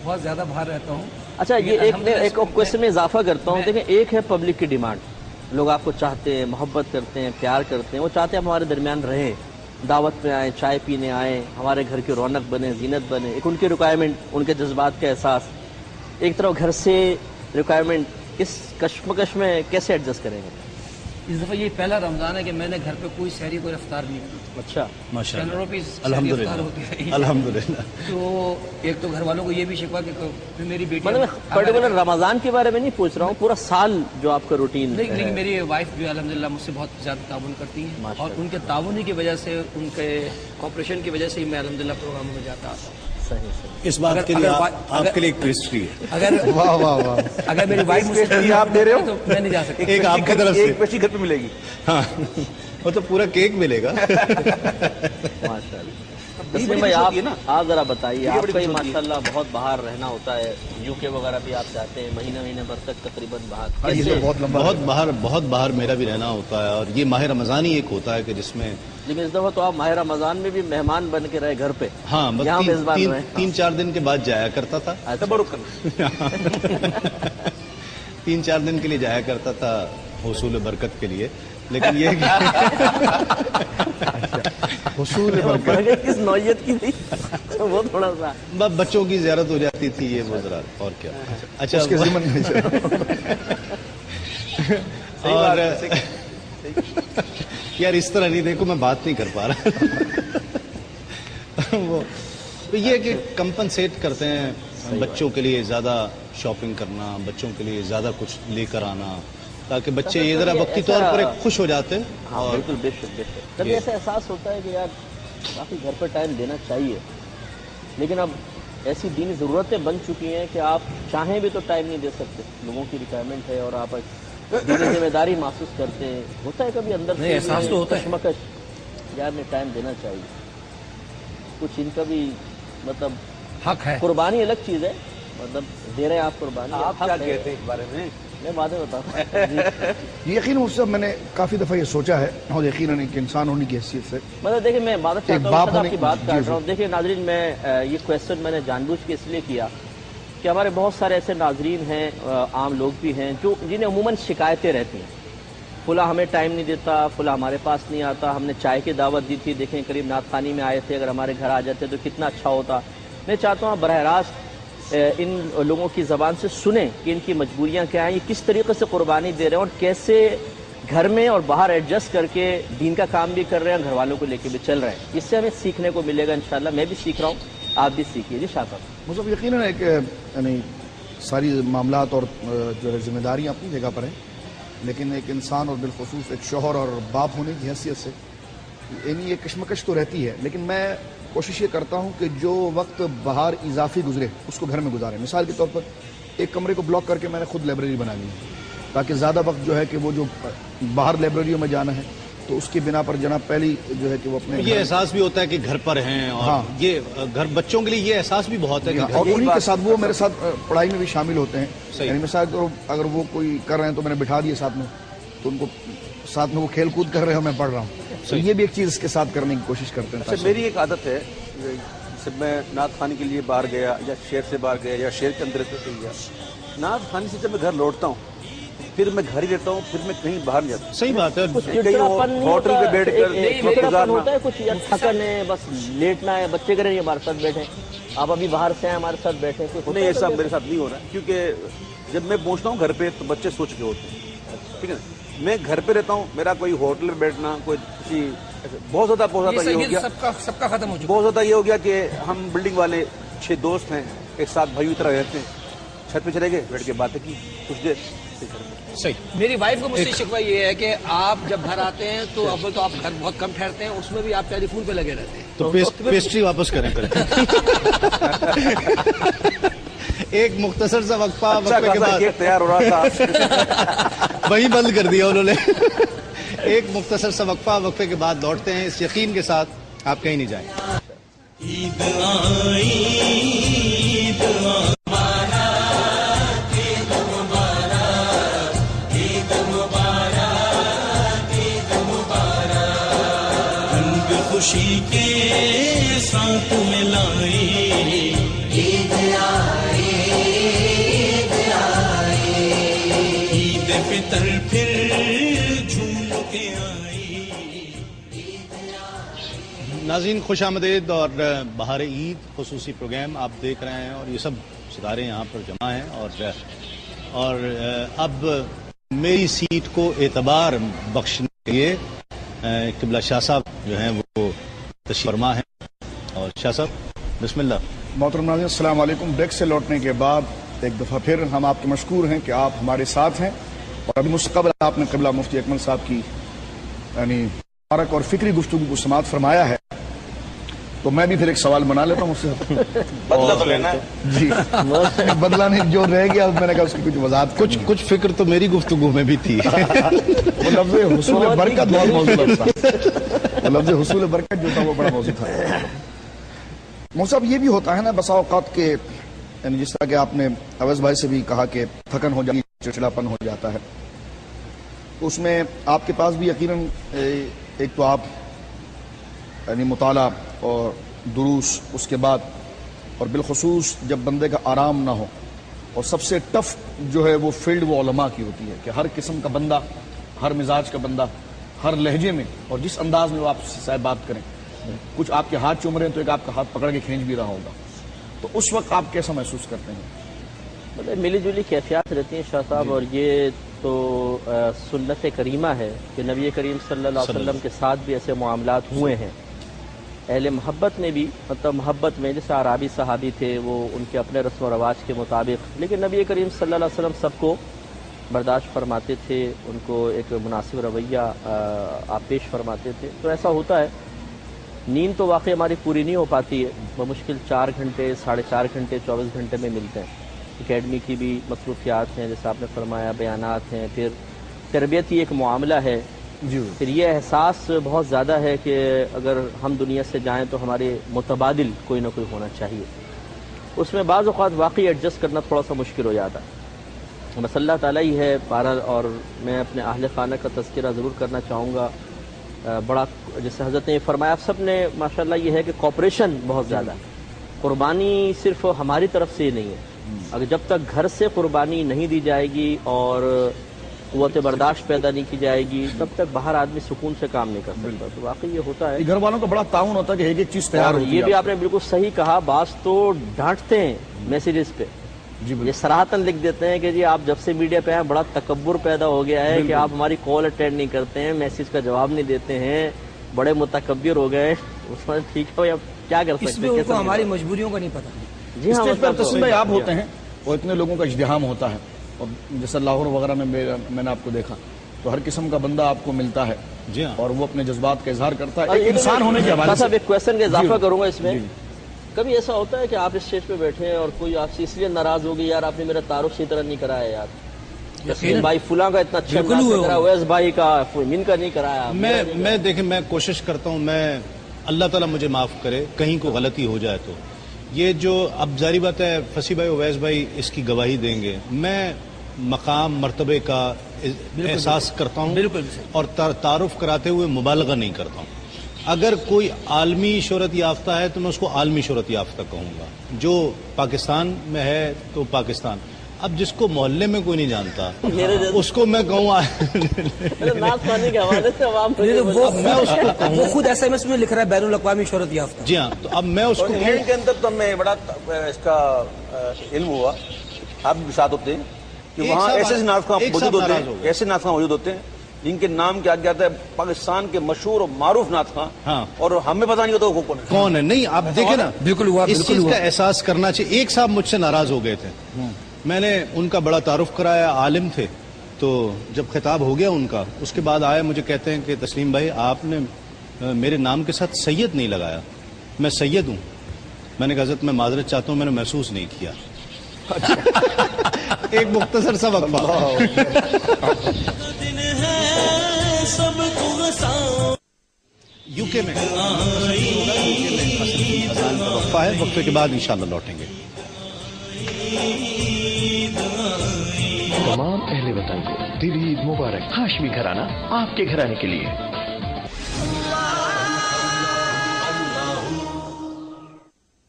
Speaker 2: بہت زیادہ باہر رہتا ہوں۔
Speaker 3: اچھا یہ ایک کوشچن میں اضافہ کرتا ہوں، دیکھیں ایک ہے پبلک کی ڈیمانڈ، لوگ آپ کو چاہتے ہیں، محبت کرتے ہیں، پیار کرتے ہیں، وہ چاہتے ہیں ہمارے درمیان رہیں، دعوت میں آئیں، چائے پینے آئیں، ہمارے گھر کی رونق بنے، زینت بنے، ایک ان کی ریکوائرمنٹ، ان کے جذبات کا احساس۔ ایک طرف گھر سے ریکوائرمنٹ، اس کشمکش میں کیسے ایڈجسٹ کریں گے؟
Speaker 2: اس دفعہ یہ پہلا رمضان ہے کہ میں نے گھر پہ کوئی سحری کوئی افطار نہیں کی۔
Speaker 3: اچھا
Speaker 1: ماشاءاللہ،
Speaker 2: 10 روپیز
Speaker 1: الحمدللہ الحمدللہ۔
Speaker 2: تو ایک تو گھر والوں کو یہ بھی شکوہ کہ میری بیٹی،
Speaker 3: مطلب پرٹیکولر رمضان کے بارے میں نہیں پوچھ رہا ہوں، پورا سال جو آپ کا روٹین۔
Speaker 2: لیکن میری وائف جو الحمدللہ مجھ سے بہت زیادہ تعاون کرتی ہیں، اور ان کے تعاون کی وجہ سے، ان کے کوپریشن کی وجہ سے میں الحمدللہ پروگراموں میں جاتا آتا ہوں۔
Speaker 1: اس بات کے لیے آپ کے لیے ایک پیسٹری ہے۔
Speaker 2: اگر
Speaker 8: واہ واہ واہ،
Speaker 2: اگر میری وائف مجھے
Speaker 4: آپ دے رہے ہو
Speaker 2: تو میں نہیں جا سکتا۔
Speaker 1: ایک آپ کی طرف سے
Speaker 4: ایک پیسٹری گھر پہ ملے گی۔
Speaker 1: ہاں، وہ تو پورا کیک ملے گا۔
Speaker 3: ماشاءاللہ۔ تسلیم بھائی آپ ذرا بتائیے، آپ کا یہ ماشاءاللہ بہت باہر رہنا ہوتا ہے، یو کے وغیرہ بھی آپ جاتے ہیں، مہینے بھر تک تقریباً باہر،
Speaker 1: بہت باہر میرا بھی رہنا ہوتا ہے، اور یہ ماہ رمضان ہی ایک ہوتا ہے کہ جس میں،
Speaker 3: لیکن اس دفعہ تو آپ ماہ رمضان میں بھی مہمان بن کے رہے گھر پہ۔
Speaker 1: ہاں،
Speaker 3: یہاں میزبان رہے۔
Speaker 1: 3-4 دن کے بعد جایا کرتا تھا، 3-4 دن کے لیے جایا کرتا تھا حصول برکت کے لیے، لیکن یہ
Speaker 8: حصول برکت
Speaker 3: کس نوعیت کی تھی وہ تھوڑا سا
Speaker 1: بچوں کی زیارت ہو جاتی تھی، یہ وہ ذرا اور کیا۔ اچھا
Speaker 8: اس کے ضمن میں
Speaker 1: اور یار اس طرح نہیں، دیکھو میں بات نہیں کر پا رہا۔ وہ یہ کہ کمپنسیٹ کرتے ہیں بچوں کے لیے، زیادہ شاپنگ کرنا، بچوں کے لیے زیادہ کچھ لے کر آنا، تاکہ بچے یہ ذرا وقتی طور پر خوش ہو جاتے ہیں۔
Speaker 3: ہاں بالکل، بے شک بے شک۔ کبھی ایسا احساس ہوتا ہے کہ یار کافی گھر پر ٹائم دینا چاہیے، لیکن اب ایسی دینی ضرورتیں بن چکی ہیں کہ آپ چاہیں بھی تو ٹائم نہیں دے سکتے، لوگوں کی ریکوائرمنٹ ہے، اور آپ دینی ذمہ داری محسوس کرتے ہیں، ہوتا ہے کبھی اندر سے
Speaker 2: احساس تو ہوتا ہے
Speaker 3: کشمکش، یار میں ٹائم دینا چاہیے، کچھ ان کا بھی مطلب
Speaker 2: حق ہے۔
Speaker 3: قربانی الگ چیز ہے، مطلب دے رہے ہیں آپ قربانی،
Speaker 4: آپ کیا کہتے ہیں اس بارے میں؟
Speaker 3: میں بعد میں بتاتا ہوں۔
Speaker 8: یقین اس سے میں نے کافی دفعہ یہ سوچا ہے، اور یقیناً ایک انسان ہونے کی حیثیت سے،
Speaker 3: مطلب دیکھیں میں بات چاہتا ہوں، آپ کی بات کر
Speaker 8: جی
Speaker 3: رہا ہوں۔ دیکھیں ناظرین، میں یہ کویسچن میں نے جان بوجھ کے اس لیے کیا کہ ہمارے بہت سارے ایسے ناظرین ہیں، عام لوگ بھی ہیں، جو جنہیں عموماً شکایتیں رہتی ہیں، فلاں ہمیں ٹائم نہیں دیتا، فلاں ہمارے پاس نہیں آتا، ہم نے چائے کی دعوت دی تھی، دیکھیں قریب نعت خوانی میں آئے تھے، اگر ہمارے گھر آ جاتے تو کتنا اچھا ہوتا۔ میں چاہتا ہوں براہ راست ان لوگوں کی زبان سے سنیں کہ ان کی مجبوریاں کیا ہیں، یہ کس طریقے سے قربانی دے رہے ہیں، اور کیسے گھر میں اور باہر ایڈجسٹ کر کے دین کا کام بھی کر رہے ہیں، گھر والوں کو لے کے بھی چل رہے ہیں۔ اس سے ہمیں سیکھنے کو ملے گا انشاءاللہ، میں بھی سیکھ رہا ہوں، آپ بھی سیکھیے۔ جی شاہ صاحب۔
Speaker 8: مطلب یقیناً ایک یعنی ساری معاملات اور جو ہے ذمہ داریاں اپنی جگہ پر ہیں، لیکن ایک انسان اور بالخصوص ایک شوہر اور باپ ہونے کی حیثیت سے یعنی یہ کشمکش تو رہتی ہے، لیکن میں کوشش یہ کرتا ہوں کہ جو وقت باہر اضافی گزرے اس کو گھر میں گزاریں۔ مثال کے طور پر ایک کمرے کو بلاک کر کے میں نے خود لائبریری بنا لی ہے، تاکہ زیادہ وقت جو ہے کہ وہ جو باہر لائبریریوں میں جانا ہے تو اس کی بنا پر جناب پہلی جو ہے کہ وہ اپنے
Speaker 1: یہ احساس بھی ہوتا ہے کہ گھر پر ہیں، اور یہ گھر بچوں کے لیے یہ احساس بھی بہت ہے کہ
Speaker 8: اور انہی کے ساتھ وہ میرے ساتھ پڑھائی میں بھی شامل ہوتے ہیں۔ یعنی مثال کے طور اگر وہ کوئی کر رہے ہیں تو میں نے بٹھا دیے ساتھ میں، تو ان کو ساتھ میں وہ کھیل کود کر رہے ہیں، میں پڑھ رہا ہوں، تو یہ بھی ایک چیز اس کے ساتھ کرنے کی کوشش کرتے ہیں۔
Speaker 4: میری ایک عادت ہے، جب میں نعت خوانی کے لیے باہر گیا یا شہر سے باہر گیا یا شہر کے اندر سے گیا، نعت خوانی سے جب میں گھر لوٹتا ہوں پھر میں گھر ہی رہتا ہوں، پھر میں کہیں باہر نہیں جاتا۔
Speaker 1: صحیح بات ہے،
Speaker 4: ہوٹل پہ بیٹھ کر
Speaker 3: ہوتا ہے، کچھ تھکن ہے، بس لیٹنا ہے، بچے کریں ہمارے ساتھ بیٹھے، آپ ابھی باہر سے ہیں ہمارے ساتھ بیٹھے،
Speaker 4: نہیں ایسا میرے ساتھ نہیں ہو رہا، کیونکہ جب میں پہنچتا ہوں گھر پہ تو بچے سو چکے ہوتے ہیں، ٹھیک ہے نا، میں گھر پہ رہتا ہوں، میرا کوئی ہوٹل میں بیٹھنا، کوئی کسی بہت زیادہ یہ ہو گیا،
Speaker 2: سب کا ختم ہو چکا،
Speaker 4: بہت زیادہ یہ ہو گیا کہ ہم بلڈنگ والے 6 دوست ہیں، ایک ساتھ بھائیوں طرح رہتے ہیں، چھت پہ چلے گئے, بیٹھ کے باتیں کی کچھ دیر.
Speaker 2: صحیح. میری وائف کو مجھ سے شکوہ یہ ہے کہ آپ جب گھر آتے ہیں تو اول تو آپ گھر بہت کم ٹھہرتے ہیں, اس میں بھی آپ ٹیلی فون پہ لگے رہتے ہیں.
Speaker 1: تو پیسٹری واپس کریں پھر. ایک مختصر سا وقفہ, وقفے کے بعد
Speaker 4: تیار ہو رہا تھا
Speaker 1: وہی بند کر دیا انہوں نے. ایک مختصر سا وقفہ, وقفے کے بعد لوٹتے ہیں اس یقین کے ساتھ آپ کہیں نہیں جائیں.
Speaker 12: عید آئی, عید خوشی کے ساتھ ملائی, عید آئی, عید آئی, عید فطر پھر جھوم کے آئی.
Speaker 1: ناظرین خوش آمدید اور بہار عید خصوصی پروگرام آپ دیکھ رہے ہیں, اور یہ سب ستارے یہاں پر جمع ہیں, اور اب میری سیٹ کو اعتبار بخشنے کے لیے قبلہ شاہ صاحب جو ہیں وہ تشریف فرما ہیں. اور شاہ صاحب بسم اللہ.
Speaker 8: محترم ناظرین السلام علیکم. بریک سے لوٹنے کے بعد ایک دفعہ پھر ہم آپ کے مشکور ہیں کہ آپ ہمارے ساتھ ہیں, اور ابھی مستقبل آپ نے قبلہ مفتی اکمل صاحب کی یعنی مبارک اور فکری گفتگو کو سماعت فرمایا ہے, تو میں بھی پھر ایک سوال بنا لیتا ہوں اس سے.
Speaker 4: بدلہ تو لینا ہے
Speaker 8: جی, بدلہ نہیں, جو رہ گیا میں نے کہا اس کی کچھ وضاحت.
Speaker 1: کچھ فکر تو میری گفتگو میں بھی تھی.
Speaker 8: وہ لفظ حصول برکت بہت موضوع تھا, لفظ حصول برکت جو تھا وہ بڑا موضوع تھا. صاحب یہ بھی ہوتا ہے نا بسا اوقات کے, یعنی جس طرح کہ آپ نے اویس بھائی سے بھی کہا کہ تھکن ہو جاتی, چڑچڑاپن ہو جاتا ہے, تو اس میں آپ کے پاس بھی یقیناً ایک تو آپ یعنی مطالعہ اور دروس, اس کے بعد اور بالخصوص جب بندے کا آرام نہ ہو, اور سب سے ٹف جو ہے وہ فیلڈ وہ علماء کی ہوتی ہے کہ ہر قسم کا بندہ, ہر مزاج کا بندہ, ہر لہجے میں اور جس انداز میں وہ آپ سے بات کریں, کچھ آپ کے ہاتھ چوم رہے ہیں تو ایک آپ کا ہاتھ پکڑ کے کھینچ بھی رہا ہوگا, تو اس وقت آپ کیسا محسوس کرتے ہیں؟
Speaker 3: مطلب ملی جلی کیفیات رہتی ہیں شاہ صاحب, اور یہ تو سنت کریمہ ہے کہ نبی کریم صلی اللہ علیہ وسلم کے ساتھ بھی ایسے معاملات ہوئے ہیں. اہل محبت نے بھی, مطلب محبت میں جیسے عربی صحابی تھے وہ ان کے اپنے رسم و رواج کے مطابق, لیکن نبی کریم صلی اللہ علیہ وسلم سب کو برداشت فرماتے تھے, ان کو ایک مناسب رویہ آپ پیش فرماتے تھے. تو ایسا ہوتا ہے. نیند تو واقعی ہماری پوری نہیں ہو پاتی ہے, بمشکل 4 گھنٹے 4.5 گھنٹے 24 گھنٹے میں ملتے ہیں. اکیڈمی کی بھی مصروفیات ہیں جیسے آپ نے فرمایا, بیانات ہیں, پھر تربیتی ایک معاملہ ہے, پھر یہ احساس بہت زیادہ ہے کہ اگر ہم دنیا سے جائیں تو ہمارے متبادل کوئی نہ کوئی ہونا چاہیے. اس میں بعض اوقات واقعی ایڈجسٹ کرنا تھوڑا سا مشکل ہو جاتا ہے. بس اللہ تعالیٰ ہی ہے بہرحال. اور میں اپنے اہل خانہ کا تذکرہ ضرور کرنا چاہوں گا. بڑا جیسے حضرت نے فرمایا, سب نے ماشاءاللہ یہ ہے کہ کوپریشن بہت زیادہ ہے. قربانی صرف ہماری طرف سے ہی نہیں ہے, اگر جب تک گھر سے قربانی نہیں دی جائے گی اور قوت برداشت پیدا نہیں کی جائے گی تب تک باہر آدمی سکون سے کام نہیں کر سکتا. تو واقعی یہ ہوتا ہے,
Speaker 8: گھر والوں کا بڑا تعاون ہوتا ہے کہ ایک ایک چیز تیار ہوتی ہے.
Speaker 3: یہ بھی آپ نے بالکل صحیح کہا, بعض تو ڈانٹتے ہیں میسیجز پہ, یہ صراحتاً لکھ دیتے ہیں کہ جی آپ جب سے میڈیا پہ آئے بڑا تکبر پیدا ہو گیا ہے کہ آپ ہماری کال اٹینڈ نہیں کرتے ہیں, میسیج کا جواب نہیں دیتے ہیں, بڑے متکبر ہو گئے. اس میں ٹھیک ہے, اب کیا کر سکتے ہیں,
Speaker 2: ہماری مجبوریوں کا نہیں پتا.
Speaker 3: جی ہاں,
Speaker 8: اسٹیج پر تسلیم آپ ہوتے ہیں اور اتنے لوگوں کا اجتحام ہوتا ہے, اور جیسے لاہور وغیرہ میں میں نے آپ کو دیکھا تو ہر قسم کا بندہ آپ کو ملتا ہے,
Speaker 1: جی ہاں,
Speaker 8: اور وہ اپنے جذبات کا اظہار کرتا ہے ایک انسان ہونے کے حوالے سے.
Speaker 3: ایک کویسچن کا اضافہ کروں گا اس میں. کبھی ایسا ہوتا ہے کہ آپ اس اسٹیج پہ بیٹھے ہیں اور کوئی آپ سے اس لیے ناراض ہوگی, یار آپ نے میرا تعارف اسی طرح نہیں کرایا, یار بھائی فلاں کا اتنا اچھا کرا, اویس بھائی کا من کا نہیں کرایا.
Speaker 1: میں دیکھیں, میں کوشش کرتا ہوں, میں اللہ تعالیٰ مجھے معاف کرے کہیں کو غلطی ہو جائے تو. یہ جو اب ظاہری بات ہے فصیح بھائی اویس بھائی اس کی گواہی دیں گے, میں مقام مرتبے کا احساس کرتا ہوں اور تعارف کراتے ہوئے مبالغہ نہیں کرتا ہوں. اگر کوئی عالمی شہرت یافتہ ہے تو میں اس کو عالمی شہرت یافتہ کہوں گا. جو پاکستان میں ہے تو پاکستان, اب جس کو محلے میں کوئی نہیں جانتا اس کو میں کہوں
Speaker 2: وہ خود ایس ایم ایس میں لکھ رہا ہے بین الاقوامی شہرت یافتہ.
Speaker 1: جی ہاں, تو اب میں اس کو
Speaker 4: انگلینڈ کے اندر تو ہمیں بڑا اس کا علم ہوا, آپ بھی ساتھ ہوتے ہیں کہ وہاں ایسے ناطخواں موجود ہوتے ہیں, ایسے ناطخواں موجود ہوتے ہیں جن کے نام کیا جاتا ہے پاکستان کے مشہور اور معروف ناطخواں, اور ہمیں پتہ نہیں ہوتا وہ کون ہے.
Speaker 1: نہیں, آپ دیکھیں نا, بالکل اس چیز کا احساس کرنا چاہیے. ایک صاحب مجھ سے ناراض ہو گئے تھے, میں نے ان کا بڑا تعارف کرایا، عالم تھے، تو جب خطاب ہو گیا ان کا، اس کے بعد آئے مجھے کہتے ہیں کہ تسلیم بھائی آپ نے میرے نام کے ساتھ سید نہیں لگایا، میں سید ہوں۔ میں نے کہا حضرت میں معذرت چاہتا ہوں، میں نے محسوس نہیں کیا۔ ایک مختصر سا وقفہ۔ یو کے میں وقفہ ہے، وقفے کے بعد انشاءاللہ لوٹیں گے۔
Speaker 10: تمام اہل وطن کو دل عید مبارک۔ ہاشمی گھرانہ آپ کے گھرانے کے لیے۔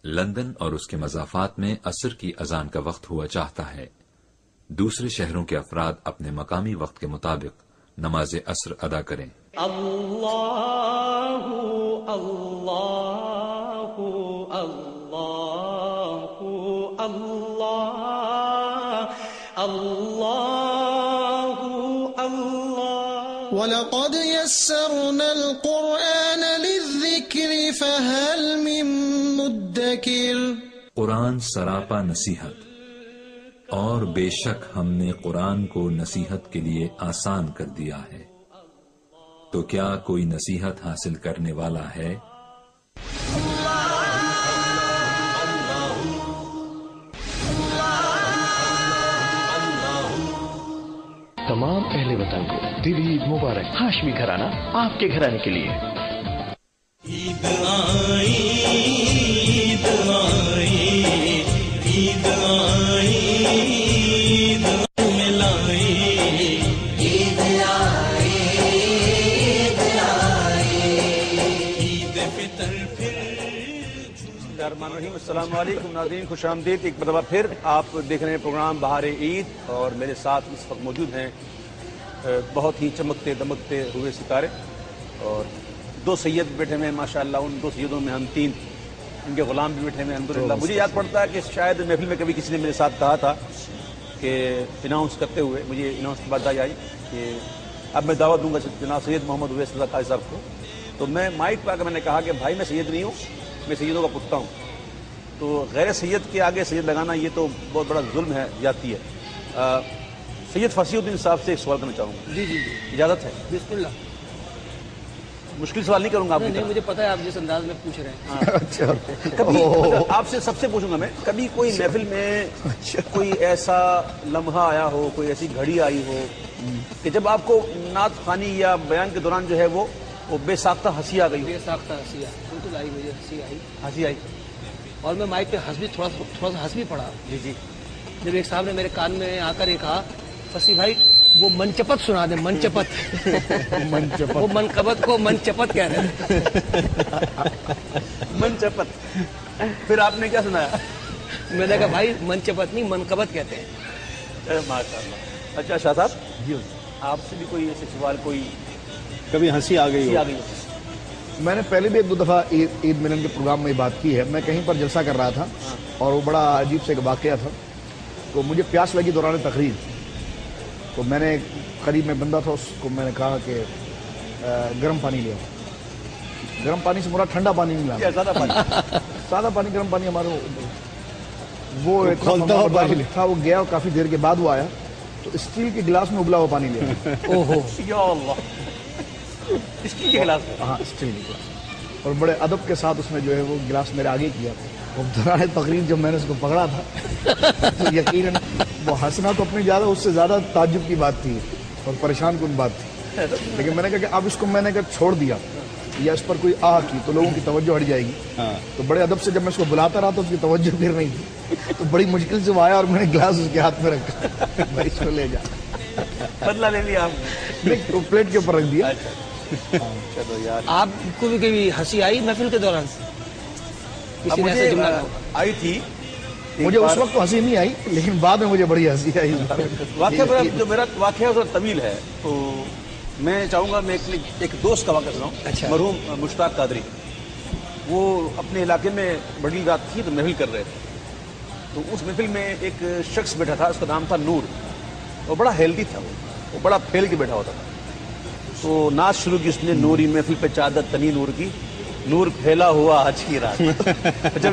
Speaker 13: لندن اور اس کے مضافات میں عصر کی اذان کا وقت ہوا چاہتا ہے۔ دوسرے شہروں کے افراد اپنے مقامی وقت کے مطابق نماز عصر ادا کریں۔
Speaker 2: اللہ اللہ اللہ اللہ اللہ اللہ
Speaker 14: وَلَقَدْ يَسَّرْنَا الْقُرْآنَ لِلذِّكْرِ فَهَلْ مِن مُدَّكِرٍ۔
Speaker 13: قرآن سراپا نصیحت، اور بے شک ہم نے قرآن کو نصیحت کے لیے آسان کر دیا ہے، تو کیا کوئی نصیحت حاصل کرنے والا ہے؟
Speaker 10: تمام اہل وطن کو دل عید مبارک۔ ہاشمی گھرانہ آپ کے گھرانے کے لیے۔
Speaker 12: عید آئی عید آئی عید آئی عید ملائی عید آئی عید آئی عید فطر پھر۔
Speaker 4: بسم اللہ الرحمن الرحیم۔ السلام علیکم ناظرین، خوش آمدید ایک مرتبہ پھر۔ آپ دیکھ رہے ہیں پروگرام بہار عید، اور میرے ساتھ اس وقت موجود ہیں بہت ہی چمکتے دمکتے ہوئے ستارے، اور دو سید بیٹھے ہوئے ہیں ماشاءاللہ۔ ان دو سیدوں میں ہم تین، ان کے غلام بھی بیٹھے ہوئے ہیں الحمدللہ۔ مجھے یاد پڑتا ہے کہ شاید محفل میں کبھی کسی نے میرے ساتھ کہا تھا کہ اناؤنس کرتے ہوئے، مجھے اناؤنس کی بات آئی کہ اب میں دعوت دوں گا جناب سید محمد اویس رضا قاضی صاحب کو، تو میں مائک پہ آ کے میں نے کہا کہ بھائی میں سید نہیں ہوں، میں سیدوں کا پتہ ہوں، تو غیر سید کے آگے سید لگانا یہ تو بہت بڑا ظلم ہے، زیادتی ہے۔ سید فصیح الدین صاحب سے ایک سوال کرنا چاہوں گا۔
Speaker 2: جی جی جی،
Speaker 4: اجازت ہے؟
Speaker 2: بسم اللہ۔
Speaker 4: مشکل سوال نہیں کروں گا آپ کی
Speaker 2: نہیں،
Speaker 4: طرف۔
Speaker 2: مجھے پتا ہے آپ جس انداز میں پوچھ رہے ہیں۔
Speaker 4: اچھا، کبھی آپ سے سب سے پوچھوں گا میں، کبھی کوئی محفل میں کوئی ایسا لمحہ آیا ہو، کوئی ایسی گھڑی آئی ہو کہ جب آپ کو نعت خوانی یا بیان کے دوران جو ہے وہ بے ساختہ ہنسی آ گئی؟
Speaker 2: بے ساختہ ہنسی آئی، بالکل آئی، مجھے ہنسی آئی، اور میں مائک پہ تھوڑا سا ہنس بھی پڑا۔
Speaker 4: جی جی،
Speaker 2: جب ایک صاحب نے میرے کان میں آ کر یہ کہا فصیح بھائی وہ منچپت سنا دیں، منچپت وہ منقبت کو منچپت کہہ رہے ہیں۔
Speaker 4: منچپت، پھر آپ نے کیا سنایا؟
Speaker 2: میں نے کہا بھائی منچپت نہیں منقبت کہتے ہیں۔
Speaker 4: ماشاء اللہ۔ اچھا شاہ صاحب جی، آپ سے بھی کوئی ایسے سوال، کوئی
Speaker 1: کبھی ہنسی آ گئی ہو؟
Speaker 8: میں نے پہلے بھی ایک دو دفعہ عید ملن کے پروگرام میں بات کی ہے۔ میں کہیں پر جلسہ کر رہا تھا اور وہ بڑا عجیب سے ایک واقعہ تھا، تو مجھے پیاس لگی دوران تقریر، تو میں نے قریب میں بندہ تھا، اس کو میں نے کہا کہ گرم پانی لے آؤ۔ گرم پانی سے مراد ٹھنڈا پانی نہیں لانا، سادہ پانی، گرم پانی ہمارے وہ تھا۔ وہ گیا اور کافی دیر کے بعد وہ آیا تو اسٹیل کے گلاس میں ابلا ہوا پانی لیا۔
Speaker 4: اوہو یا اللہ، اسٹیل کے گلاس؟
Speaker 8: ہاں اسٹیل کے گلاس، اور بڑے ادب کے ساتھ اس نے جو ہے وہ گلاس میرے آگے کیا۔ وہ دوران تقریر جب میں نے اس کو پکڑا تھا تو یقیناً وہ ہنسنا تو اپنی زیادہ، اس سے زیادہ تعجب کی بات تھی اور پریشان کن بات تھی، لیکن میں نے کہا کہ اب اس کو میں نے چھوڑ دیا یا اس پر کوئی آہ کی تو لوگوں کی توجہ ہٹ جائے گی، تو بڑے ادب سے جب میں اس کو بلاتا رہا تو اس کی توجہ پھر نہیں تھی، تو بڑی مشکل سے وہ آیا اور میں نے گلاس اس کے ہاتھ میں رکھا، بھائی اس کو لے جا،
Speaker 4: بدلہ لے لیا آپ
Speaker 8: نے؟ پلیٹ کے اوپر رکھ دیا۔
Speaker 4: چلو یار،
Speaker 2: آپ کو بھی کبھی ہنسی آئی محفل کے دوران؟ کسی نے ایسا جملہ
Speaker 4: آئی تھی؟
Speaker 8: مجھے اس وقت تو ہنسی نہیں آئی، لیکن بعد میں مجھے بڑی ہنسی آئی۔
Speaker 4: واقعہ جو میرا واقعہ ذرا طویل ہے، تو میں چاہوں گا میں ایک دوست کا واقعہ سناؤں، مرحوم مشتاق قادری۔ وہ اپنے علاقے میں بڑی رات تھی تو محفل کر رہے تھے، تو اس محفل میں ایک شخص بیٹھا تھا، اس کا نام تھا نور، وہ بڑا ہیلدی تھا، وہ بڑا پھیل کے بیٹھا ہوتا تھا، تو ناچ شروع کی اس نے، نوری محفل پہ چادر تنی نور کی، نور پھیلا ہوا آج کی رات۔ جب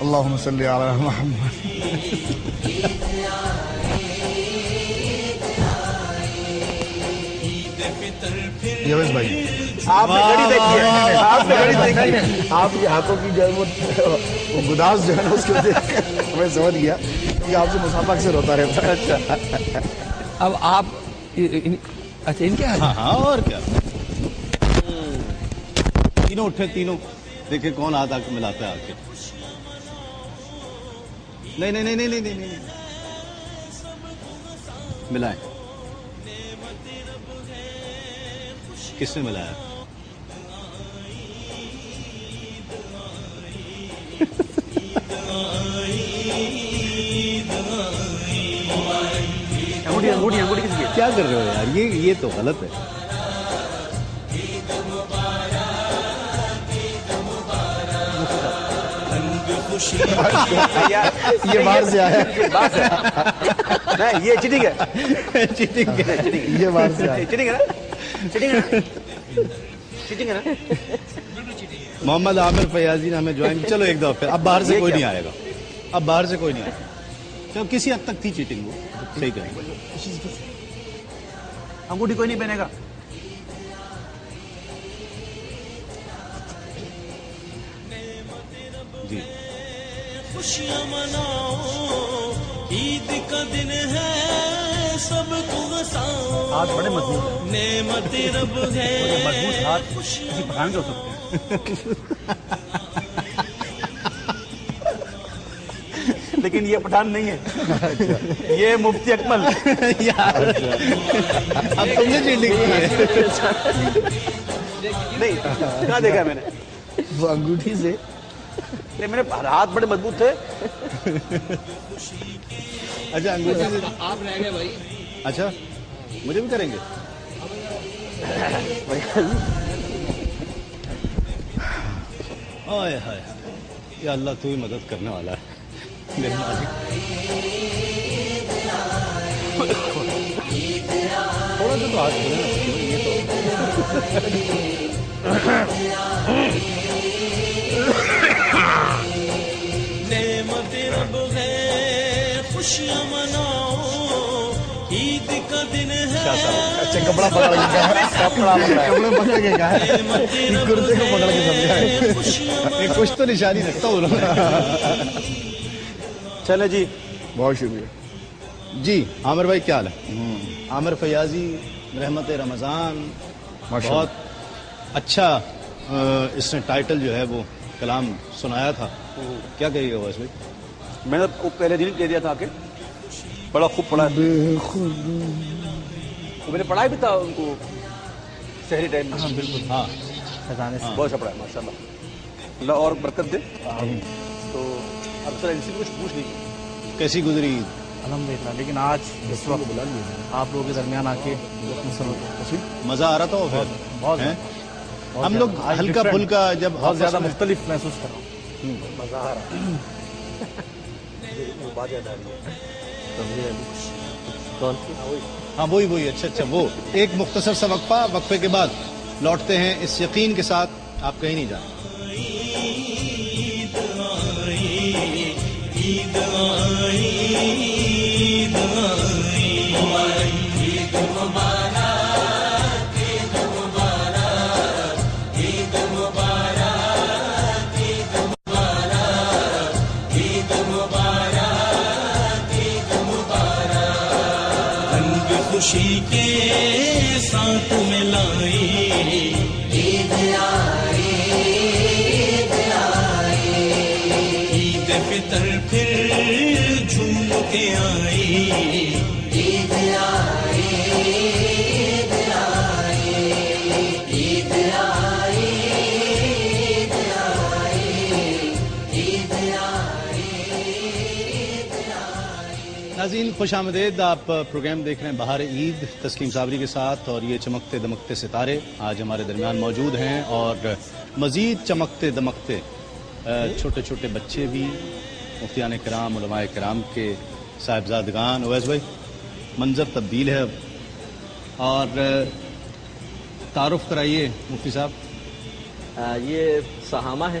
Speaker 8: اللہم صلی علی محمد. یویش بھائی آپ نے گھڑی دیکھی ہے, آپ نے گھڑی دیکھی ہے, آپ کے ہاتھوں کی جو ہے وہ گداز جو ہے نا اس کو دیکھ کر میں سمجھ گیا کہ آپ سے مسافہ اکثر ہوتا رہتا ہے. اچھا
Speaker 2: اب آپ اچھا ان کے
Speaker 1: ہاں ہاں اور کیا, تینوں اٹھے, تینوں دیکھیں کون ہاتھ آ کے ملاتا ہے آ کے. نہیں نہیں نہیں نہیں نہیں نہیں ملائیں. کس نے ملایا؟ کیا کر رہے ہو یار, یہ تو غلط ہے.
Speaker 8: یہ باہر سے آیا
Speaker 4: نہیں, یہ چیٹنگ ہے,
Speaker 1: چیٹنگ ہے,
Speaker 8: یہ باہر سے آیا.
Speaker 4: چیٹنگ ہے نا, چیٹنگ ہے نا.
Speaker 1: محمد عامر فیاضی نے ہمیں جوائن. چلو ایک دفعہ پھر, اب باہر سے کوئی نہیں آئے گا, اب باہر سے کوئی نہیں آئے گا. چلو کسی حد تک تھی چیٹنگ, وہ صحیح کریں گے.
Speaker 4: انگوٹھی کوئی نہیں پہنے گا.
Speaker 1: جی
Speaker 12: خوشیاں مناؤ, عید کا دن ہے, سب کو ہنساؤ.
Speaker 4: ہاتھ بڑے مضبوط,
Speaker 12: نعمت رب ہے,
Speaker 4: مضبوط ہاتھ کسی پٹھان کے ہو سکتے ہیں لیکن یہ پٹھان نہیں ہے, یہ مفتی اکمل.
Speaker 1: یار اب تم نے چیٹنگ کی ہے.
Speaker 4: نہیں کہاں دیکھا میں نے,
Speaker 8: وہ انگوٹھی سے
Speaker 4: میرے ہاتھ بڑے مضبوط تھے.
Speaker 1: اچھا انگوٹھی سے
Speaker 2: آپ رہ گئے بھائی.
Speaker 1: اچھا مجھے بھی کریں گے. ہائے ہائے یا اللہ, تو ہی مدد کرنے والا ہے میرے مالک. تھوڑا سا تو ہاتھ کھولے نا, یہ
Speaker 12: نعمت رب ہے, خوشیاں مناؤ, عید کا دن ہے.
Speaker 8: اچھا کپڑا پکڑ کے کہا ہے, کپڑے پکڑ کے کہا ہے, کرتے کو پکڑ کے سمجھا ہے.
Speaker 1: کچھ تو نشانی رکھتا ہوں.
Speaker 4: چلے جی,
Speaker 8: بہت شکریہ.
Speaker 1: جی عامر بھائی کیا حال ہے؟ عامر فیاضی رحمت رمضان, بہت اچھا اس نے ٹائٹل جو ہے وہ کلام سنایا تھا, کیا کہیے گا ویسے بھائی؟
Speaker 4: میں نے کو پہلے دن کہہ دیا تھا کہ بڑا خوب پڑھا, میں نے پڑھایا بھی تھا ان کو شہری ٹائم میں.
Speaker 1: بالکل ہاں,
Speaker 4: بہت اچھا پڑھا ہے ماشاء اللہ, اللہ اور برکت دے. تو اب سر ان سے کچھ پوچھ لیجیے
Speaker 1: کیسی گزری عید؟
Speaker 15: الحمدللہ, لیکن آج اس وقت آپ لوگوں کے درمیان آ کے
Speaker 1: مزہ آ رہا تھا وہ پھر
Speaker 15: بہت
Speaker 1: ہم لوگ ہلکا پھلکا جب
Speaker 15: بہت زیادہ مختلف محسوس کر رہا ہوں.
Speaker 4: مزہ آ رہا ہے.
Speaker 1: ہاں وہی اچھا اچھا, وہ ایک مختصر سا وقفہ, وقفے کے بعد لوٹتے ہیں اس یقین کے ساتھ آپ کہیں نہیں جانا.
Speaker 12: عید آئی, عید آئی, عید مبارک, عید مبارک, عید مبارک, عید مبارک, عید مبارک, عید مبارک. رنگ خوشی کے ساتھ ملائی, عید آئی, عید آئی, عید فطر پھر جھوم کے آئی, عید آئی, عید آئی, عید آئی, عید آئی, عید آئی.
Speaker 1: ناظرین خوش آمدید, آپ پروگرام دیکھ رہے ہیں بہار عید تسلیم صابری کے ساتھ, اور یہ چمکتے دمکتے ستارے آج ہمارے درمیان موجود ہیں, اور مزید چمکتے دمکتے چھوٹے چھوٹے بچے بھی, مفتیان کرام, علماء کرام کے صاحبزادگان. اویس بھائی منظر تبدیل ہے اب, اور تعارف کرائیے مفتی صاحب.
Speaker 3: یہ سہامہ ہے,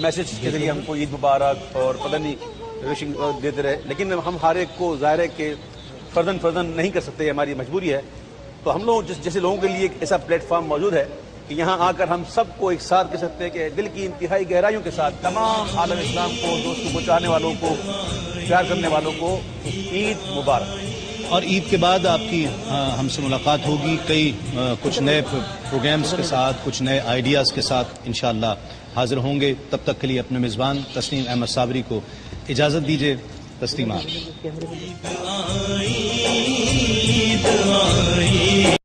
Speaker 4: میسج کے ذریعے ہم کو عید مبارک اور پتہ نہیں وشنگ دیتے رہے، لیکن ہم ہر ایک کو ظاہر ہے کہ فردن نہیں کر سکتے، ہماری مجبوری ہے. تو ہم لوگ جیسے لوگوں کے لیے ایک ایسا پلیٹ فارم موجود ہے کہ یہاں آ کر ہم سب کو ایک ساتھ کہہ سکتے ہیں کہ دل کی انتہائی گہرائیوں کے ساتھ تمام عالم اسلام کو، دوست کو پہنچانے والوں کو، پیار کرنے والوں کو عید مبارک.
Speaker 1: اور عید کے بعد آپ کی ہم سے ملاقات ہوگی کئی کچھ نئے پروگرامز کے ساتھ، کچھ نئے آئیڈیاز کے ساتھ انشاءاللہ حاضر ہوں گے. تب تک کے لیے اپنے میزبان تسنیم احمد صابری کو اجازت دیجیے. تسلیمات.